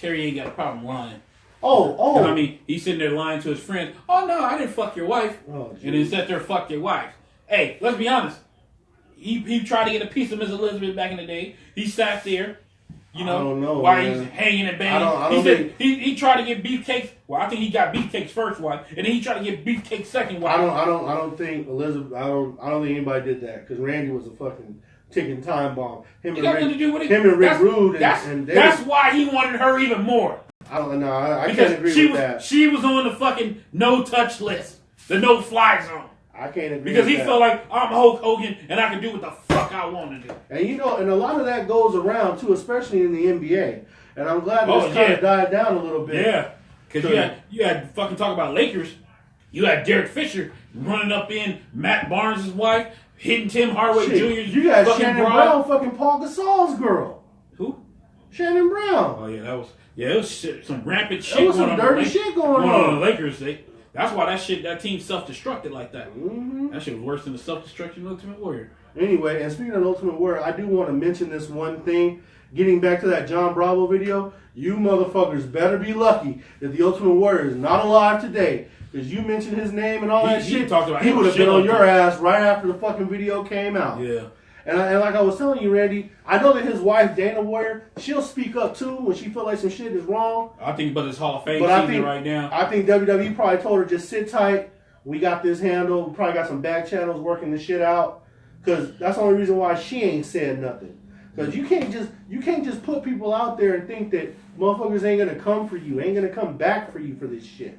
ain't got a problem lying. Oh. I mean, he's sitting there lying to his friends. Oh, no, I didn't fuck your wife. Oh, and then sat there, fuck your wife. Hey, let's be honest. He tried to get a piece of Miss Elizabeth back in the day. He sat there. You know, I don't know, why man. he's hanging and banging. I don't think he tried to get beefcakes. Well, I think he got beefcakes first wife, and then he tried to get beefcakes second wife. I don't think Elizabeth. I don't think anybody did that because Randy was a fucking ticking time bomb. Him and Rick Rude. That's why he wanted her even more. I don't know. I can't agree with that. She was on the fucking no touch list, the no fly zone. I can't agree because with he that. felt like I'm Hulk Hogan and I can do what the fuck I want to do. And you know, and a lot of that goes around too, especially in the NBA. And I'm glad this kind of died down a little bit. Yeah, because you had fucking talk about Lakers. You had Derek Fisher running up in Matt Barnes' wife, hitting Tim Hardaway Jr.'s. You got Shannon Brown, fucking Paul Gasol's girl. Who? Shannon Brown. Oh yeah, it was some rampant shit. There was some dirty shit going on the Lakers. That's why that team self-destructed like that. Mm-hmm. That shit was worse than the self-destruction of Ultimate Warrior. Anyway, and speaking of Ultimate Warrior, I do want to mention this one thing. Getting back to that Jon Bravo video, you motherfuckers better be lucky that the Ultimate Warrior is not alive today. Because you mentioned his name and all that shit. He would have been on your ass right after the fucking video came out. Yeah. And like I was telling you, Randy, I know that his wife, Dana Warrior, she'll speak up too when she feel like some shit is wrong. I think but it's Hall of Fame season right now. I think WWE probably told her just sit tight. We got this handled. We probably got some back channels working this shit out. Because that's the only reason why she ain't said nothing. Because you can't just put people out there and think that motherfuckers ain't gonna come for you, ain't gonna come back for you for this shit.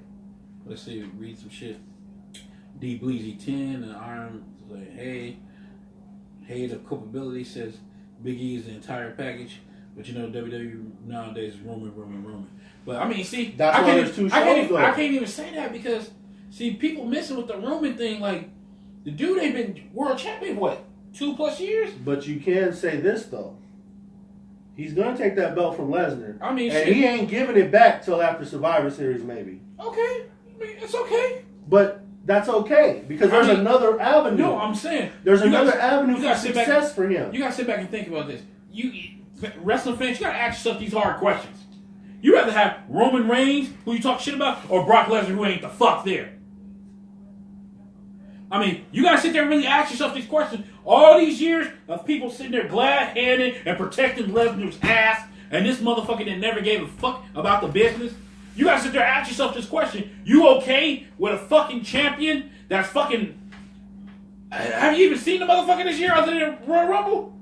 Let's see, read some shit. D Bleezy 10 and Iron like, hey, the culpability says Big E is the entire package, but you know WWE nowadays is Roman. But I mean, see, I can't even say that because see, people messing with the Roman thing. Like the dude ain't been world champion what 2+ years. But you can say this though. He's gonna take that belt from Lesnar. I mean, and he ain't giving it back till after Survivor Series, maybe. Okay, I mean, it's okay. But that's okay because there's another avenue. No, I'm saying there's another avenue for success for him. You gotta sit back and think about this. You wrestling fans, you gotta ask yourself these hard questions. You rather have Roman Reigns, who you talk shit about, or Brock Lesnar, who ain't the fuck there? I mean, you gotta sit there and really ask yourself these questions. All these years of people sitting there glad-handed and protecting Lesnar's ass, and this motherfucker that never gave a fuck about the business. You gotta sit there and ask yourself this question. You okay with a fucking champion that's fucking... Have you even seen the motherfucker this year other than Royal Rumble?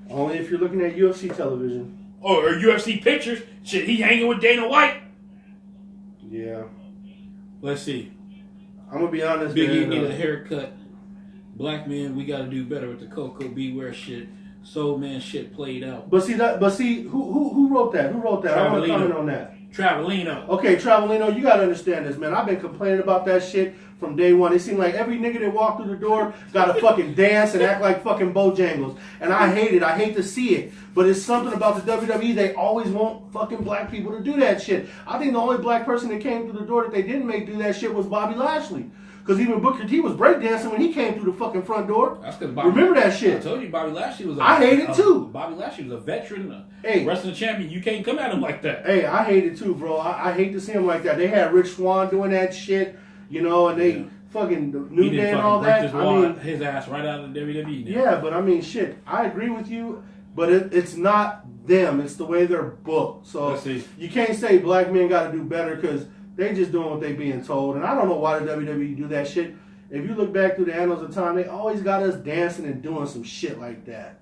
Only if you're looking at UFC television. Or UFC pictures. Shit, he hanging with Dana White. Yeah. Let's see. I'm gonna be honest, Big E need a haircut. Black man, we gotta do better with the Coco Beware shit. Soul Man shit played out. But see, who wrote that? Who wrote that? I want to comment on that. Travelino. Okay, Travelino, you gotta understand this, man. I've been complaining about that shit from day one. It seemed like every nigga that walked through the door got to fucking dance and act like fucking Bojangles. And I hate it. I hate to see it. But it's something about the WWE. They always want fucking black people to do that shit. I think the only black person that came through the door that they didn't make do that shit was Bobby Lashley. Because even Booker T was breakdancing when he came through the fucking front door. That's because Bobby... Remember that shit. I told you Bobby Lashley was I hate it too. Bobby Lashley was a veteran, wrestling champion. You can't come at him like that. Hey, I hate it too, bro. I hate to see him like that. They had Rich Swann doing that shit, you know, and they fucking New Day and all that. His ass right out of the WWE now. Yeah, but I mean, shit, I agree with you, but it's not them. It's the way they're booked. So you can't say black men got to do better because they just doing what they being told. And I don't know why the WWE do that shit. If you look back through the annals of time, they always got us dancing and doing some shit like that.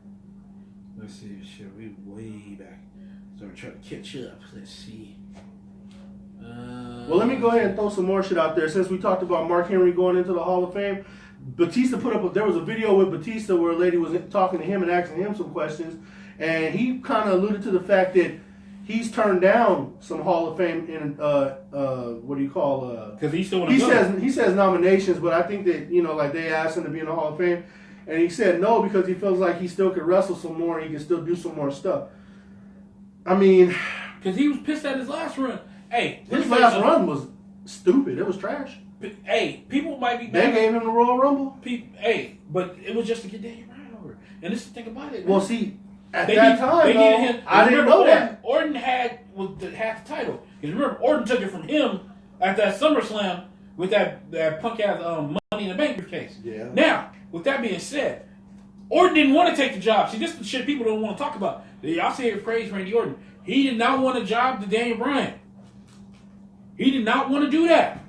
Let's see, shit, we way back. So we're trying to catch up. Let's see. Well, let me go ahead and throw some more shit out there. Since we talked about Mark Henry going into the Hall of Fame, Batista there was a video with Batista where a lady was talking to him and asking him some questions, and he kind of alluded to the fact that he's turned down some Hall of Fame in what do you call? Because he still he says nominations, but I think that like they asked him to be in the Hall of Fame, and he said no because he feels like he still could wrestle some more and he can still do some more stuff. I mean, because he was pissed at his last run. Hey, his last run was stupid. It was trash. Hey, people might be mad. They gave him the Royal Rumble. Hey, but it was just to get Daniel Bryan over. And this is the thing about it. Well, see. At that time, though, I didn't know that. Orton had the title. Because remember, Orton took it from him at that SummerSlam with that punk-ass Money in the Bank briefcase. Yeah. Now, with that being said, Orton didn't want to take the job. See, this is the shit people don't want to talk about. Y'all say here praise Randy Orton. He did not want a job to Daniel Bryan. He did not want to do that.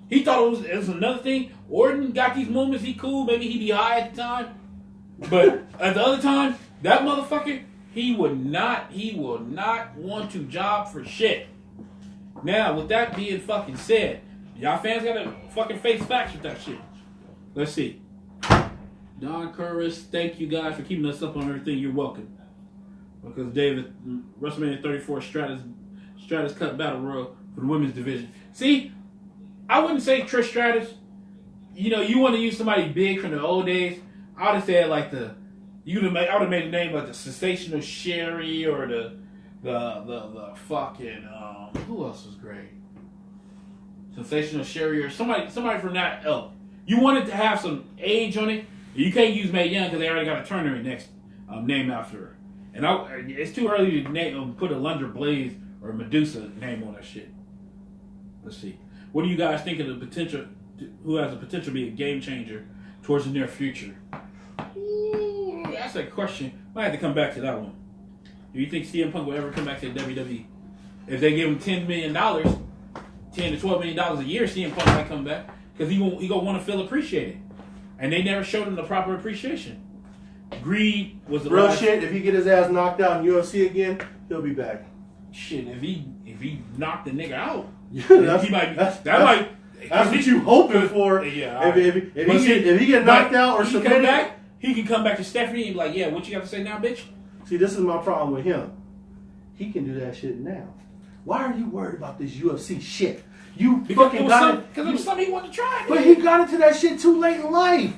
He thought it was another thing. Orton got these moments. He cool. Maybe he be high at the time. But at the other time, that motherfucker, he will not want to job for shit. Now, with that being fucking said, y'all fans gotta fucking face facts with that shit. Let's see. Don Curris, thank you guys for keeping us up on everything. You're welcome. Because David, WrestleMania 34 Stratus Cup Battle Royal for the women's division. See, I wouldn't say Trish Stratus. You know, you want to use somebody big from the old days. I would have said like I would have made the name like the Sensational Sherry or the fucking who else was great? Sensational Sherry or somebody from that ilk. You wanted to have some age on it. You can't use Mae Young because they already got a tournament next named after her. And it's too early to put a Lunder Blaze or Medusa name on that shit. Let's see. What do you guys think of the potential? Who has the potential to be a game changer towards the near future? Ooh, that's a question. Might have to come back to that one. Do you think CM Punk will ever come back to the WWE? If they give him $10 million, $10 to $12 million a year, CM Punk might come back because he gonna want to feel appreciated. And they never showed him the proper appreciation. Greed was the real last shit. If he get his ass knocked out in UFC again, he'll be back. Shit, if he knocked the nigga out, that's what you hoping for. Yeah. If he get knocked out or submitted, he can come back to Stephanie and be like, yeah, what you got to say now, bitch? See, this is my problem with him. He can do that shit now. Why are you worried about this UFC shit? Because it was something he wanted to try. But he got into that shit too late in life.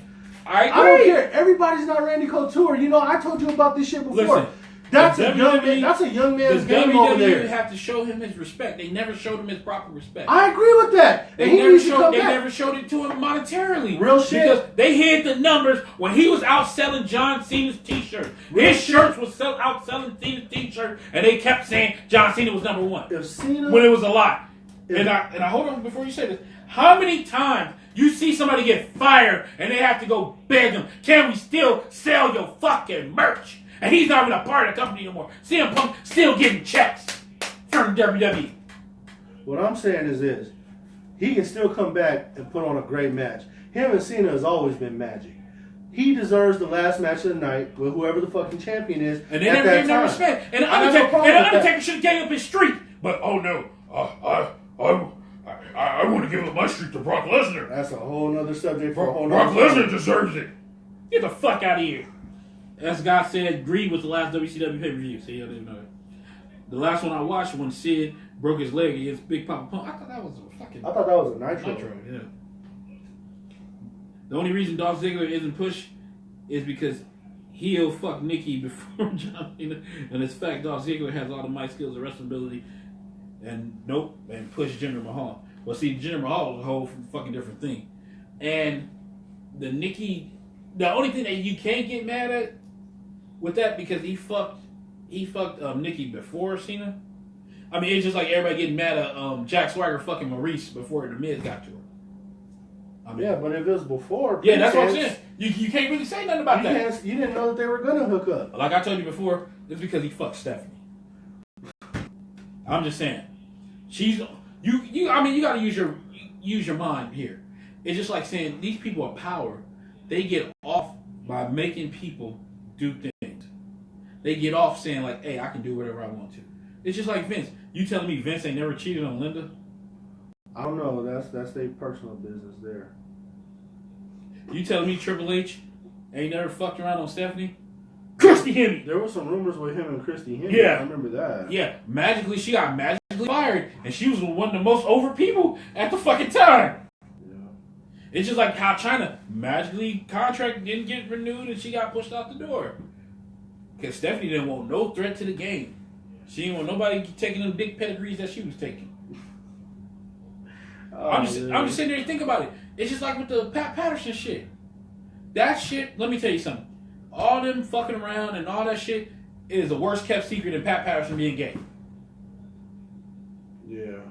I don't care. Everybody's not Randy Couture. You know, I told you about this shit before. Listen, that's a young man's game over there. WWE have to show him his respect. They never showed him his proper respect. I agree with that. They never showed it to him monetarily. Real shit. Because they hid the numbers when he was out selling John Cena's t-shirts. His shirts was out selling Cena's t-shirts, and they kept saying John Cena was number one. When it was a lie. And I hold on before you say this. How many times you see somebody get fired and they have to go beg them, can we still sell your fucking merch? And he's not even a part of the company anymore. CM Punk still getting checks from WWE. What I'm saying is this. He can still come back and put on a great match. Him and Cena has always been magic. He deserves the last match of the night with whoever the fucking champion is. And they never gave him respect. And the Undertaker should have gave up his streak. But oh no, I want to give up my streak to Brock Lesnar. That's a whole nother subject for a whole nother. Brock Lesnar deserves it. Get the fuck out of here. As God said, Greed was the last WCW pay-per-view. See, I didn't know it. The last one I watched when Sid broke his leg against Big Papa Pump. I thought that was a Nitro. Yeah. The only reason Dolph Ziggler isn't pushed is because he'll fuck Nikki before John Cena. And it's fact Dolph Ziggler has all the mic skills and wrestling ability. And push Jinder Mahal. Well, see, Jinder Mahal was a whole fucking different thing. And the only thing that you can't get mad at with that because he fucked Nikki before Cena. I mean, it's just like everybody getting mad at Jack Swagger fucking Maurice before the Miz got to her. I mean, yeah, but if it was before, yeah, that's what I'm saying. You can't really say nothing about that. You didn't know that they were gonna hook up. Like I told you before, it's because he fucked Stephanie. I'm just saying. I mean, you gotta use your mind here. It's just like saying these people are power. They get off by making people do things. They get off saying like, "Hey, I can do whatever I want to." It's just like Vince. You telling me Vince ain't never cheated on Linda? I don't know. That's their personal business there. You telling me Triple H ain't never fucked around on Stephanie? Christy Hemme. There were some rumors with him and Christy Hemme. Yeah, I remember that. Yeah, she got magically fired, and she was one of the most over people at the fucking time. Yeah. It's just like how China magically contract didn't get renewed, and she got pushed out the door because Stephanie didn't want no threat to the game. She didn't want nobody taking them big pedigrees that she was taking. I'm just sitting there and think about it. It's just like with the Pat Patterson shit. That shit, let me tell you something. All them fucking around and all that shit is a worse kept secret than Pat Patterson being gay. Yeah.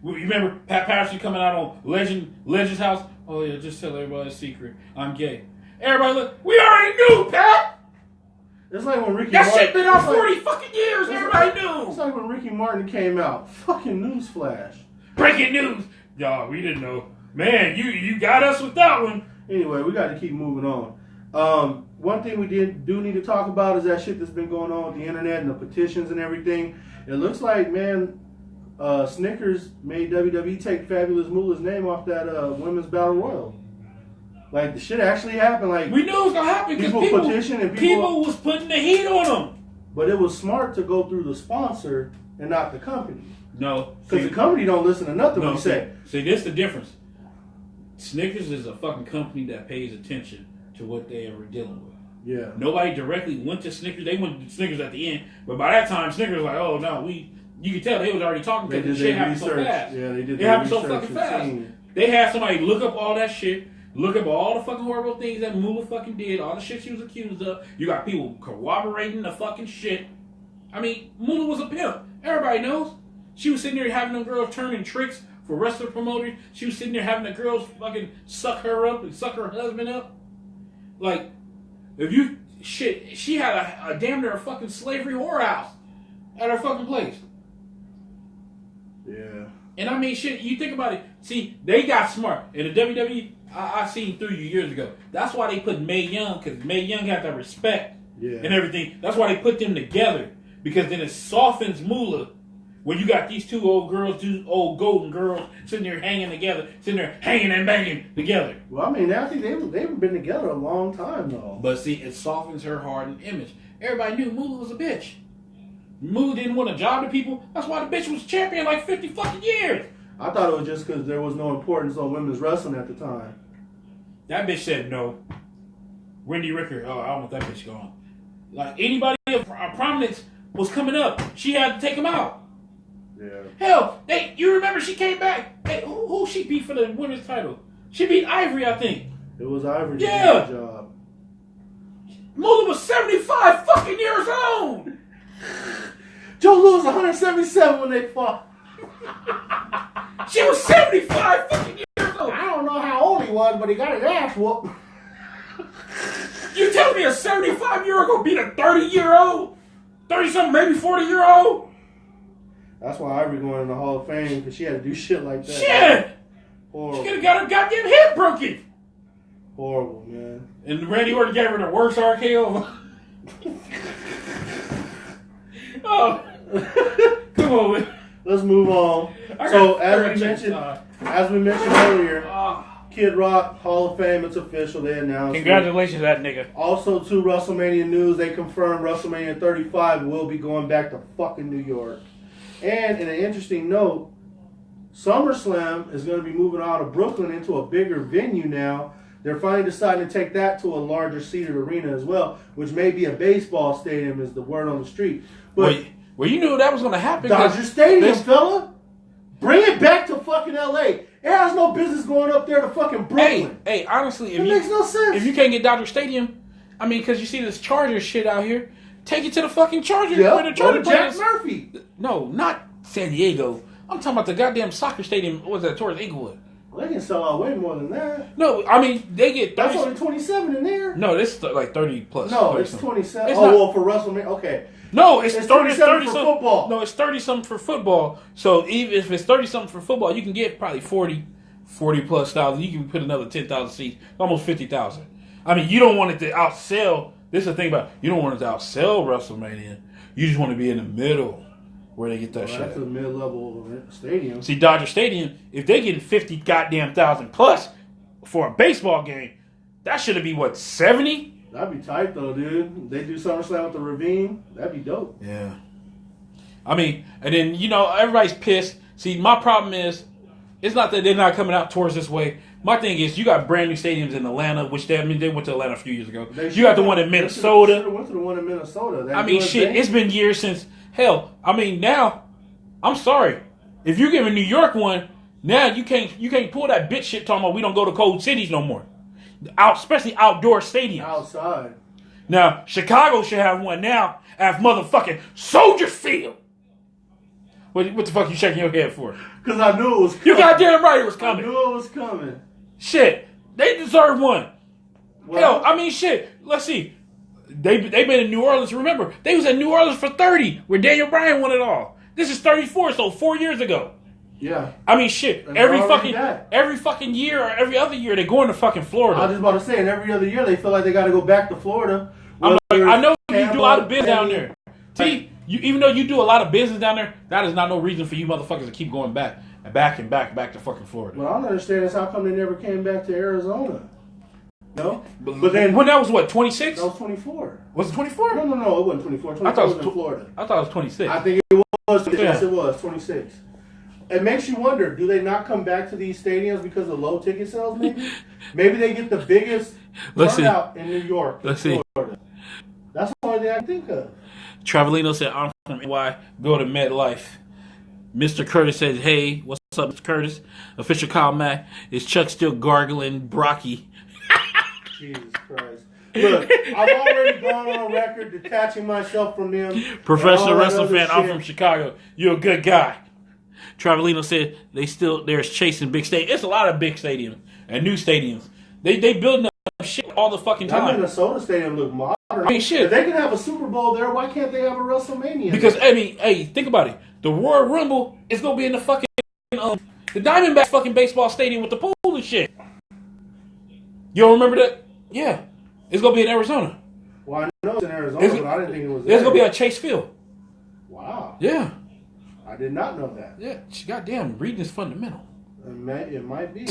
You remember Pat Patterson coming out on Legend's house? Oh yeah, just tell everybody a secret. I'm gay. Everybody look, we already knew, Pat! It's like when Ricky That Martin... shit been out 40 fucking years, everybody knew. It's like when Ricky Martin came out. Fucking newsflash. Breaking news. Y'all, we didn't know. Man, you got us with that one. Anyway, we got to keep moving on. One thing we do need to talk about is that shit that's been going on with the internet and the petitions and everything. It looks like, man, Snickers made WWE take Fabulous Moolah's name off that Women's Battle Royal. Like, the shit actually happened. Like, we knew it was going to happen because people petitioned and people was putting the heat on them. But it was smart to go through the sponsor and not the company. No. Because the company don't listen to nothing we say. See, this is the difference. Snickers is a fucking company that pays attention to what they are dealing with. Yeah. Nobody directly went to Snickers. They went to Snickers at the end. But by that time, Snickers was like, oh, no, you could tell they was already talking to the shit happened so fast. Yeah, they did. It happened so fucking fast. They had somebody look up all that shit, look up all the fucking horrible things that Moolah fucking did, all the shit she was accused of. You got people corroborating the fucking shit. I mean, Moolah was a pimp. Everybody knows. She was sitting there having them girls turning tricks for wrestler promoters. She was sitting there having the girls fucking suck her up and suck her husband up. Like, she had a damn near a fucking slavery whorehouse at her fucking place. Yeah. And I mean, shit, you think about it. See, they got smart. In the WWE, I seen through you years ago. That's why they put Mae Young, because Mae Young had that respect and everything. That's why they put them together. Because then it softens Moolah when you got these two old golden girls sitting there hanging together, sitting there hanging and banging together. Well, I mean, I think they've been together a long time, though. But see, it softens her hardened image. Everybody knew Moolah was a bitch. Moolah didn't want a job to people. That's why the bitch was champion like 50 fucking years. I thought it was just because there was no importance on women's wrestling at the time. That bitch said no. Wendy Ricker, oh, I want that bitch gone. Like, anybody of prominence was coming up. She had to take him out. Yeah. Hell, you remember she came back. Hey, who she beat for the women's title? She beat Ivory, I think. It was Ivory. Yeah. Job. Moolah was 75 fucking years old. Joe Louis was 177 when they fought. She was 75 fucking years old. I don't know how old he was, but he got his ass whooped. You tell me a 75-year-old gonna beat a 30-year-old? 30-something, maybe 40-year-old? That's why Ivory going in the Hall of Fame, because she had to do shit like that. Shit! Horrible. She could have got her goddamn head broken. Horrible, man. And Randy Orton gave her the worst RKO. Oh. Come on, man. Let's move on. So, as we mentioned earlier, Kid Rock, Hall of Fame, it's official. They announced congratulations, that nigga. Also, to WrestleMania news, they confirmed WrestleMania 35 will be going back to fucking New York. And in an interesting note, SummerSlam is going to be moving out of Brooklyn into a bigger venue now. They're finally deciding to take that to a larger seated arena as well, which may be a baseball stadium, is the word on the street. But well, you knew that was going to happen. Dodger Stadium, fella. Bring it back to fucking L.A. It has no business going up there to fucking Brooklyn. Hey, honestly, it makes no sense. If you can't get Dodger Stadium, I mean, because you see this Chargers shit out here, take it to the fucking Chargers. Yep, where the Chargers Jack Murphy. No, not San Diego. I'm talking about the goddamn soccer stadium. What was that, towards Inglewood? Well, they can sell out way more than that. No, I mean, they get 30. That's only 27 in there. No, this is like 30 plus. No, 30 it's something. 27. It's well, for WrestleMania, okay. No, it's 30 for something. football. No, it's 30 something for football. So even if it's 30 something for football, you can get probably 40 plus thousand. You can put another 10,000 seats, almost 50,000. I mean, you don't want it to outsell. This is the thing about it. You don't want it to outsell WrestleMania. You just want to be in the middle where they get that shit. That's a mid-level stadium. See, Dodger Stadium, if they getting 50 goddamn thousand plus for a baseball game, that should be what, 70? That'd be tight though, dude. They do SummerSlam with the Ravine. That'd be dope. Yeah. I mean, and then, everybody's pissed. See, my problem is, it's not that they're not coming out towards this way. My thing is, you got brand new stadiums in Atlanta, which they went to Atlanta a few years ago. You got the one in Minnesota. They went to the one in Minnesota. I mean, shit, it's been years since, hell, I mean, now, I'm sorry. If you're giving New York one, now you can't pull that bitch shit talking about we don't go to cold cities no more. Especially outdoor stadiums. Outside. Now, Chicago should have one now at motherfucking Soldier Field. What the fuck you shaking your head for? Because I knew it was coming. You goddamn right it was coming. I knew it was coming. Shit. They deserve one. Well, hell, I mean, shit. Let's see. They've been in New Orleans. Remember, they was in New Orleans for 30, where Daniel Bryan won it all. This is 34, so 4 years ago. Yeah. I mean, shit. Every fucking year or every other year, they going to fucking Florida. I was just about to say, and every other year they feel like they got to go back to Florida. I know you do a lot of business down there. See, even though you do a lot of business down there, that is not no reason for you motherfuckers to keep going back to fucking Florida. Well, I don't understand is how come they never came back to Arizona. No? But then... When that was what, 26? That was 24. Was it 24? No, it wasn't 24. 24 was in Florida. I thought it was 26. I think it was. Yes, it was 26. It makes you wonder, do they not come back to these stadiums because of low ticket sales, maybe? Maybe they get the biggest turnout in New York. Let's see. That's the only thing I can think of. Travelino said, I'm from NY, go to MetLife. Mr. Curtis says, hey, what's up, Mr. Curtis? Official Kyle Mack, is Chuck still gargling Brocky? Jesus Christ. Look, I've already gone on record detaching myself from them. Professional wrestling fan, I'm from Chicago. You're a good guy. Travelino said they're chasing big stadiums. It's a lot of big stadiums and new stadiums. They building up shit all the fucking time. That Minnesota stadium look modern. I mean, shit. If they can have a Super Bowl there, why can't they have a WrestleMania? Because, I mean, hey, think about it. The Royal Rumble is going to be in the fucking, the Diamondback fucking baseball stadium with the pool and shit. You don't remember that? Yeah. It's going to be in Arizona. Well, I know it's in Arizona, but I didn't think it was there. It's going to be at Chase Field. Wow. Yeah. I did not know that. Yeah. Goddamn, reading is fundamental. It might be.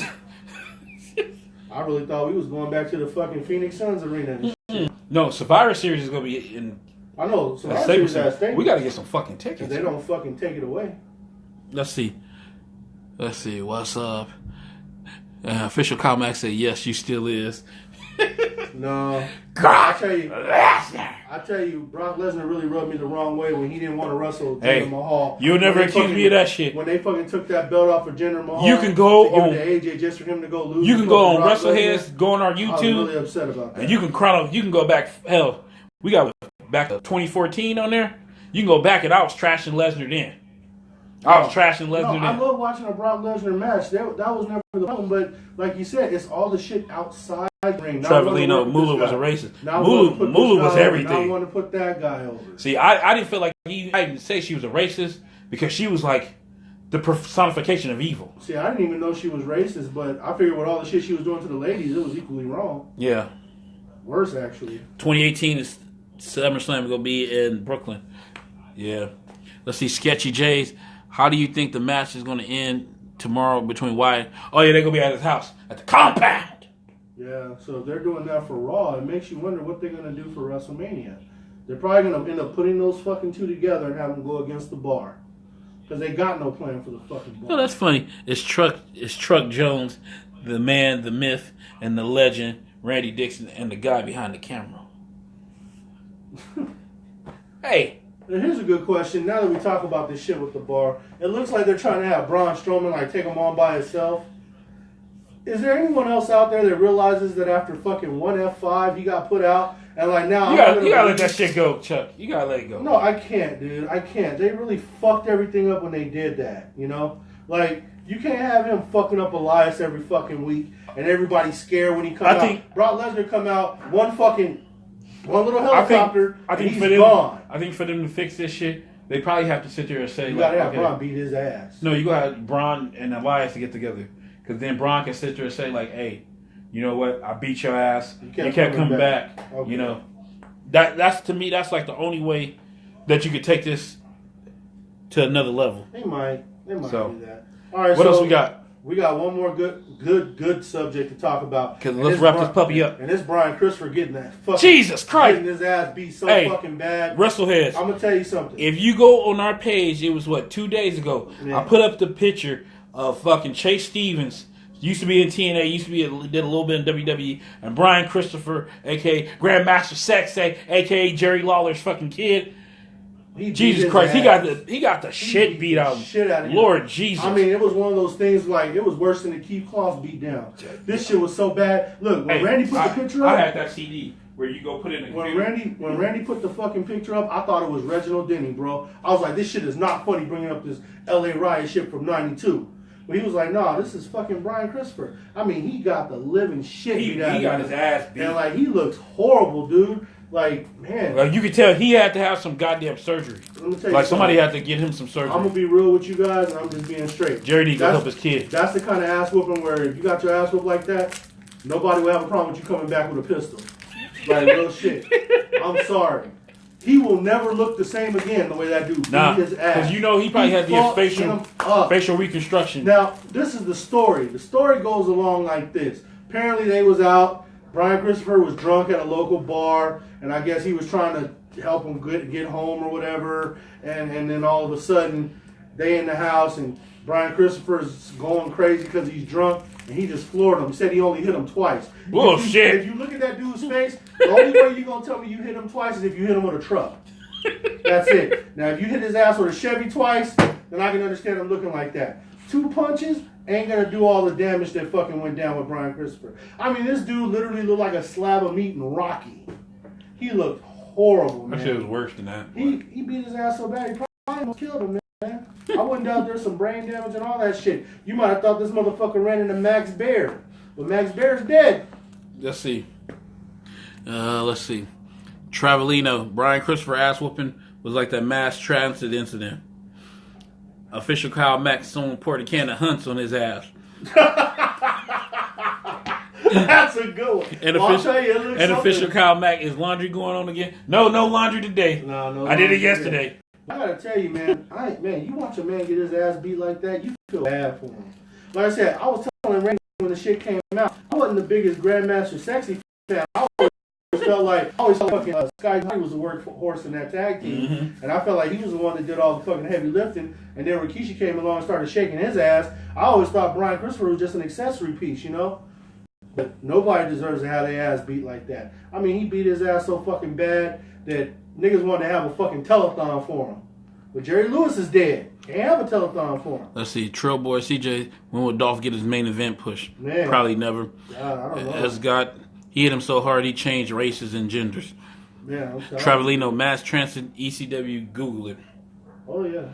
I really thought we was going back to the fucking Phoenix Suns arena and shit. No, Survivor Series is going to be in... I know. Survivor Series has stadium. We got to get some fucking tickets. They don't fucking take it away. Let's see. What's up? Official Comax said, yes, you still is. No. God. I tell you, Brock Lesnar really rubbed me the wrong way when he didn't want to wrestle Jinder Mahal. You'll never accuse me of that shit. When they fucking took that belt off of Jinder Mahal, you can go on to AJ just for him to go lose. You can go on Wrestleheads, go on our YouTube. I was really upset about that. And you can go back. Hell, we got back to 2014 on there. You can go back, and I was trashing Lesnar then. I love watching a Brock Lesnar match. That was never the problem. But like you said, it's all the shit outside the ring. Travelino, Moolah was a racist. Moolah was everything. I want to put that guy over. See, I didn't feel like I didn't say she was a racist because she was like the personification of evil. See, I didn't even know she was racist, but I figured with all the shit she was doing to the ladies, it was equally wrong. Yeah. Worse, actually. 2018 is SummerSlam going to be in Brooklyn. Yeah. Let's see, Sketchy J's. How do you think the match is going to end tomorrow between Wyatt? Oh, yeah, they're going to be at his house, at the compound. Yeah, so if they're doing that for Raw, it makes you wonder what they're going to do for WrestleMania. They're probably going to end up putting those fucking two together and have them go against the Bar. Because they got no plan for the fucking Bar. Oh, that's funny. It's Truck Jones, the man, the myth, and the legend, Randy Dixon, and the guy behind the camera. Hey. And here's a good question. Now that we talk about this shit with the Bar, it looks like they're trying to have Braun Strowman like take him on by himself. Is there anyone else out there that realizes that after fucking one F5 he got put out and like now you gotta let that shit go, Chuck. You gotta let it go. No, I can't, dude. I can't. They really fucked everything up when they did that. You know, like you can't have him fucking up Elias every fucking week and everybody's scared when he comes out. Brock Lesnar come out one little helicopter, he's gone. I think for them to fix this shit, they probably have to sit there and say, you gotta have Braun beat his ass. No, you gotta have Braun and Elias to get together. Because then Braun can sit there and say, like, hey, you know what? I beat your ass. You kept coming back. Okay. You know, that's to me, that's like the only way that you could take this to another level. They might do that. All right, what else we got? We got one more good subject to talk about. Let's wrap this puppy up. And it's Brian Christopher getting that fucking Jesus Christ, getting his ass beat so fucking bad. Wrestleheads. I'm gonna tell you something. If you go on our page, it was 2 days ago. Yeah. I put up the picture of fucking Chase Stevens. Used to be in TNA. Did a little bit in WWE. And Brian Christopher, aka Grandmaster Sexay, aka Jerry Lawler's fucking kid. Jesus Christ, he got the shit beat out of him. Lord Jesus. I mean, it was one of those things like it was worse than the Keith Kloss beat down. This shit was so bad. Look, when Randy put the picture up, I had that CD where you go put it in the when Randy put the fucking picture up, I thought it was Reginald Denny, bro. I was like, this shit is not funny bringing up this LA Riot shit from '92. But he was like, nah, this is fucking Brian Christopher. I mean, he got the living shit beat out of him. He got his ass beat. And like, he looks horrible, dude. Like, man. Like, you could tell he had to have some goddamn surgery. Let me tell you like, somebody something. had to get him some surgery. I'm going to be real with you guys, and I'm just being straight. Jerry needs to help his kid. That's the kind of ass whooping where if you got your ass whooped like that, nobody will have a problem with you coming back with a pistol. Like, real shit. I'm sorry. He will never look the same again the way that dude beat his ass. Because you know he probably had the facial reconstruction. Now, this is the story. The story goes along like this. Apparently, they was out. Brian Christopher was drunk at a local bar, and I guess he was trying to help him get home or whatever. And then all of a sudden, they in the house, and Brian Christopher's going crazy because he's drunk, and he just floored him. He said he only hit him twice. Bullshit. If you look at that dude's face, the only way you're going to tell me you hit him twice is if you hit him with a truck. That's it. Now, if you hit his ass with a Chevy twice, then I can understand him looking like that. 2 punches ain't going to do all the damage that fucking went down with Brian Christopher. I mean, this dude literally looked like a slab of meat in Rocky. He looked horrible, man. That shit was worse than that. He beat his ass so bad, he probably almost killed him, man. I wouldn't doubt there's some brain damage and all that shit. You might have thought this motherfucker ran into Max Baer. But Max Baer's dead. Let's see. Travelino, Brian Christopher ass whooping was like that mass transit incident. Official Kyle Mack someone poured a can of Hunts on his ass. That's a good one. And official Kyle Mack, is laundry going on again? No laundry today. No. I did it yesterday. I gotta tell you, man. You watch a man get his ass beat like that, you feel bad for him. Like I said, I was telling Randy when the shit came out, I wasn't the biggest Grandmaster Sexy fan. I always felt fucking Sky High was the workhorse in that tag team, and I felt like he was the one that did all the fucking heavy lifting. And then Rikishi came along and started shaking his ass. I always thought Brian Christopher was just an accessory piece, you know. But nobody deserves to have their ass beat like that. I mean, he beat his ass so fucking bad that niggas wanted to have a fucking telethon for him. But Jerry Lewis is dead. Can't have a telethon for him. Let's see. Trail Boy CJ, when will Dolph get his main event push? Man. Probably never. God, I don't know. He hit him so hard he changed races and genders. Yeah, Travelino, mass transit, ECW, Google it. Oh, yeah.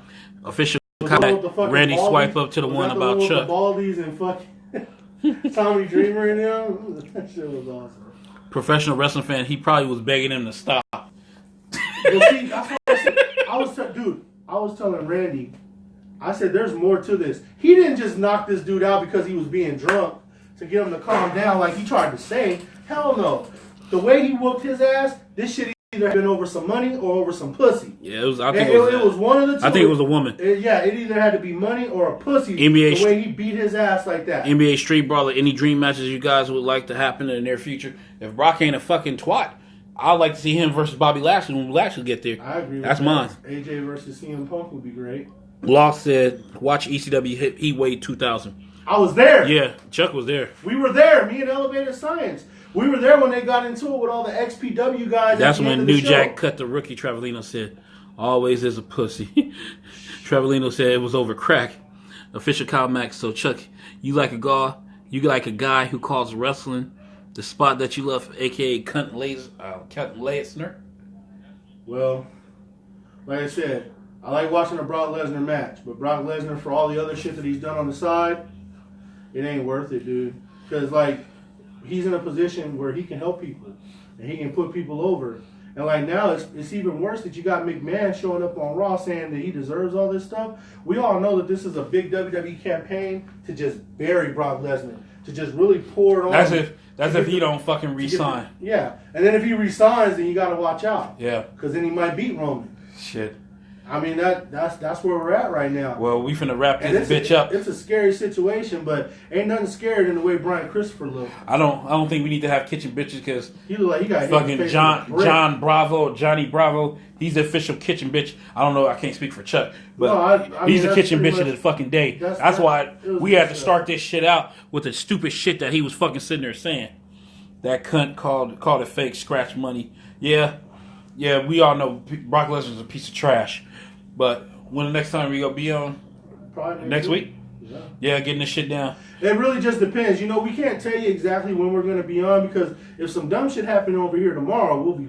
Official comment, Randy Baldies? swipe up to the one about Chuck. The Baldies and fucking Tommy Dreamer in them. That shit was awesome. Professional wrestling fan, he probably was begging him to stop. Well, see, that's what I was telling Randy, I said, there's more to this. He didn't just knock this dude out because he was being drunk to get him to calm down like he tried to say. Hell no. The way he whooped his ass, this shit either had been over some money or over some pussy. Yeah, I think it was one of the two. I think it was a woman. It either had to be money or a pussy. NBA the way he beat his ass like that. NBA Street Brawler, any dream matches you guys would like to happen in the near future? If Brock ain't a fucking twat, I'd like to see him versus Bobby Lashley when Lashley get there. I agree with That's that. mine. AJ versus CM Punk would be great. Law said, watch ECW He weighed 2,000. I was there. Yeah, Chuck was there. We were there. Me and Elevated Science. We were there when they got into it with all the XPW guys. That's when New Jack cut the rookie. Travelino said, always is a pussy. Travelino said it was over crack. Official Kyle Max. So Chuck, you like a guy who calls wrestling the spot that you love, aka Cunt Lesnar? Well, like I said, I like watching a Brock Lesnar match, but Brock Lesnar, for all the other shit that he's done on the side, it ain't worth it, dude. Because, like, he's in a position where he can help people, and he can put people over. And, like, now it's even worse that you got McMahon showing up on Raw saying that he deserves all this stuff. We all know that this is a big WWE campaign to just bury Brock Lesnar, to just really pour it on. That's if he don't fucking resign. Yeah. And then if he resigns, then you got to watch out. Yeah. Because then he might beat Roman. Shit. I mean, that's where we're at right now. Well, we finna wrap this bitch up. It's a scary situation, but ain't nothing scary than the way Brian Christopher looked. I don't think we need to have kitchen bitches because he look like he got fucking Jon Bravo, Johnny Bravo. He's the official kitchen bitch. I don't know. I can't speak for Chuck, but he's the kitchen bitch of the fucking day. That's why we had to start this shit out with the stupid shit that he was fucking sitting there saying. That cunt called it fake scratch money. Yeah, we all know Brock Lesnar's a piece of trash. But when the next time we gonna be on? Probably next week? Yeah, getting this shit down. It really just depends. You know, we can't tell you exactly when we're gonna be on because if some dumb shit happened over here tomorrow, we'll be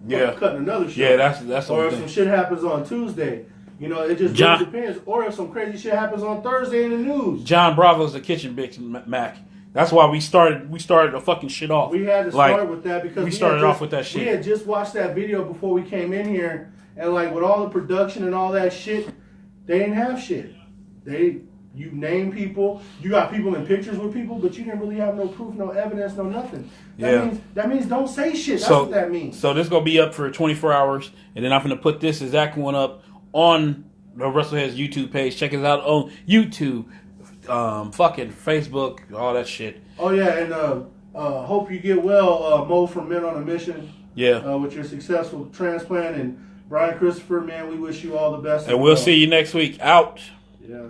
cutting another show. Yeah, that's. Or if some shit happens on Tuesday, you know, it just really depends. Or if some crazy shit happens on Thursday in the news. Jon Bravo's the kitchen bitch, Mac. That's why we started the fucking shit off. We had to start with that because we started off with that shit. We had just watched that video before we came in here, and like with all the production and all that shit, they didn't have shit. You name people, you got people in pictures with people, but you didn't really have no proof, no evidence, no nothing. That means don't say shit. That's what that means. So this gonna be up for 24 hours, and then I'm gonna put this exact one up on the Wrestleheads YouTube page. Check it out on YouTube, fucking Facebook, all that shit. Oh yeah, and hope you get well, Mo from Men on a Mission. Yeah. With your successful transplant, and Brian Christopher, man, we wish you all the best. And we'll see you next week. Out. Yeah.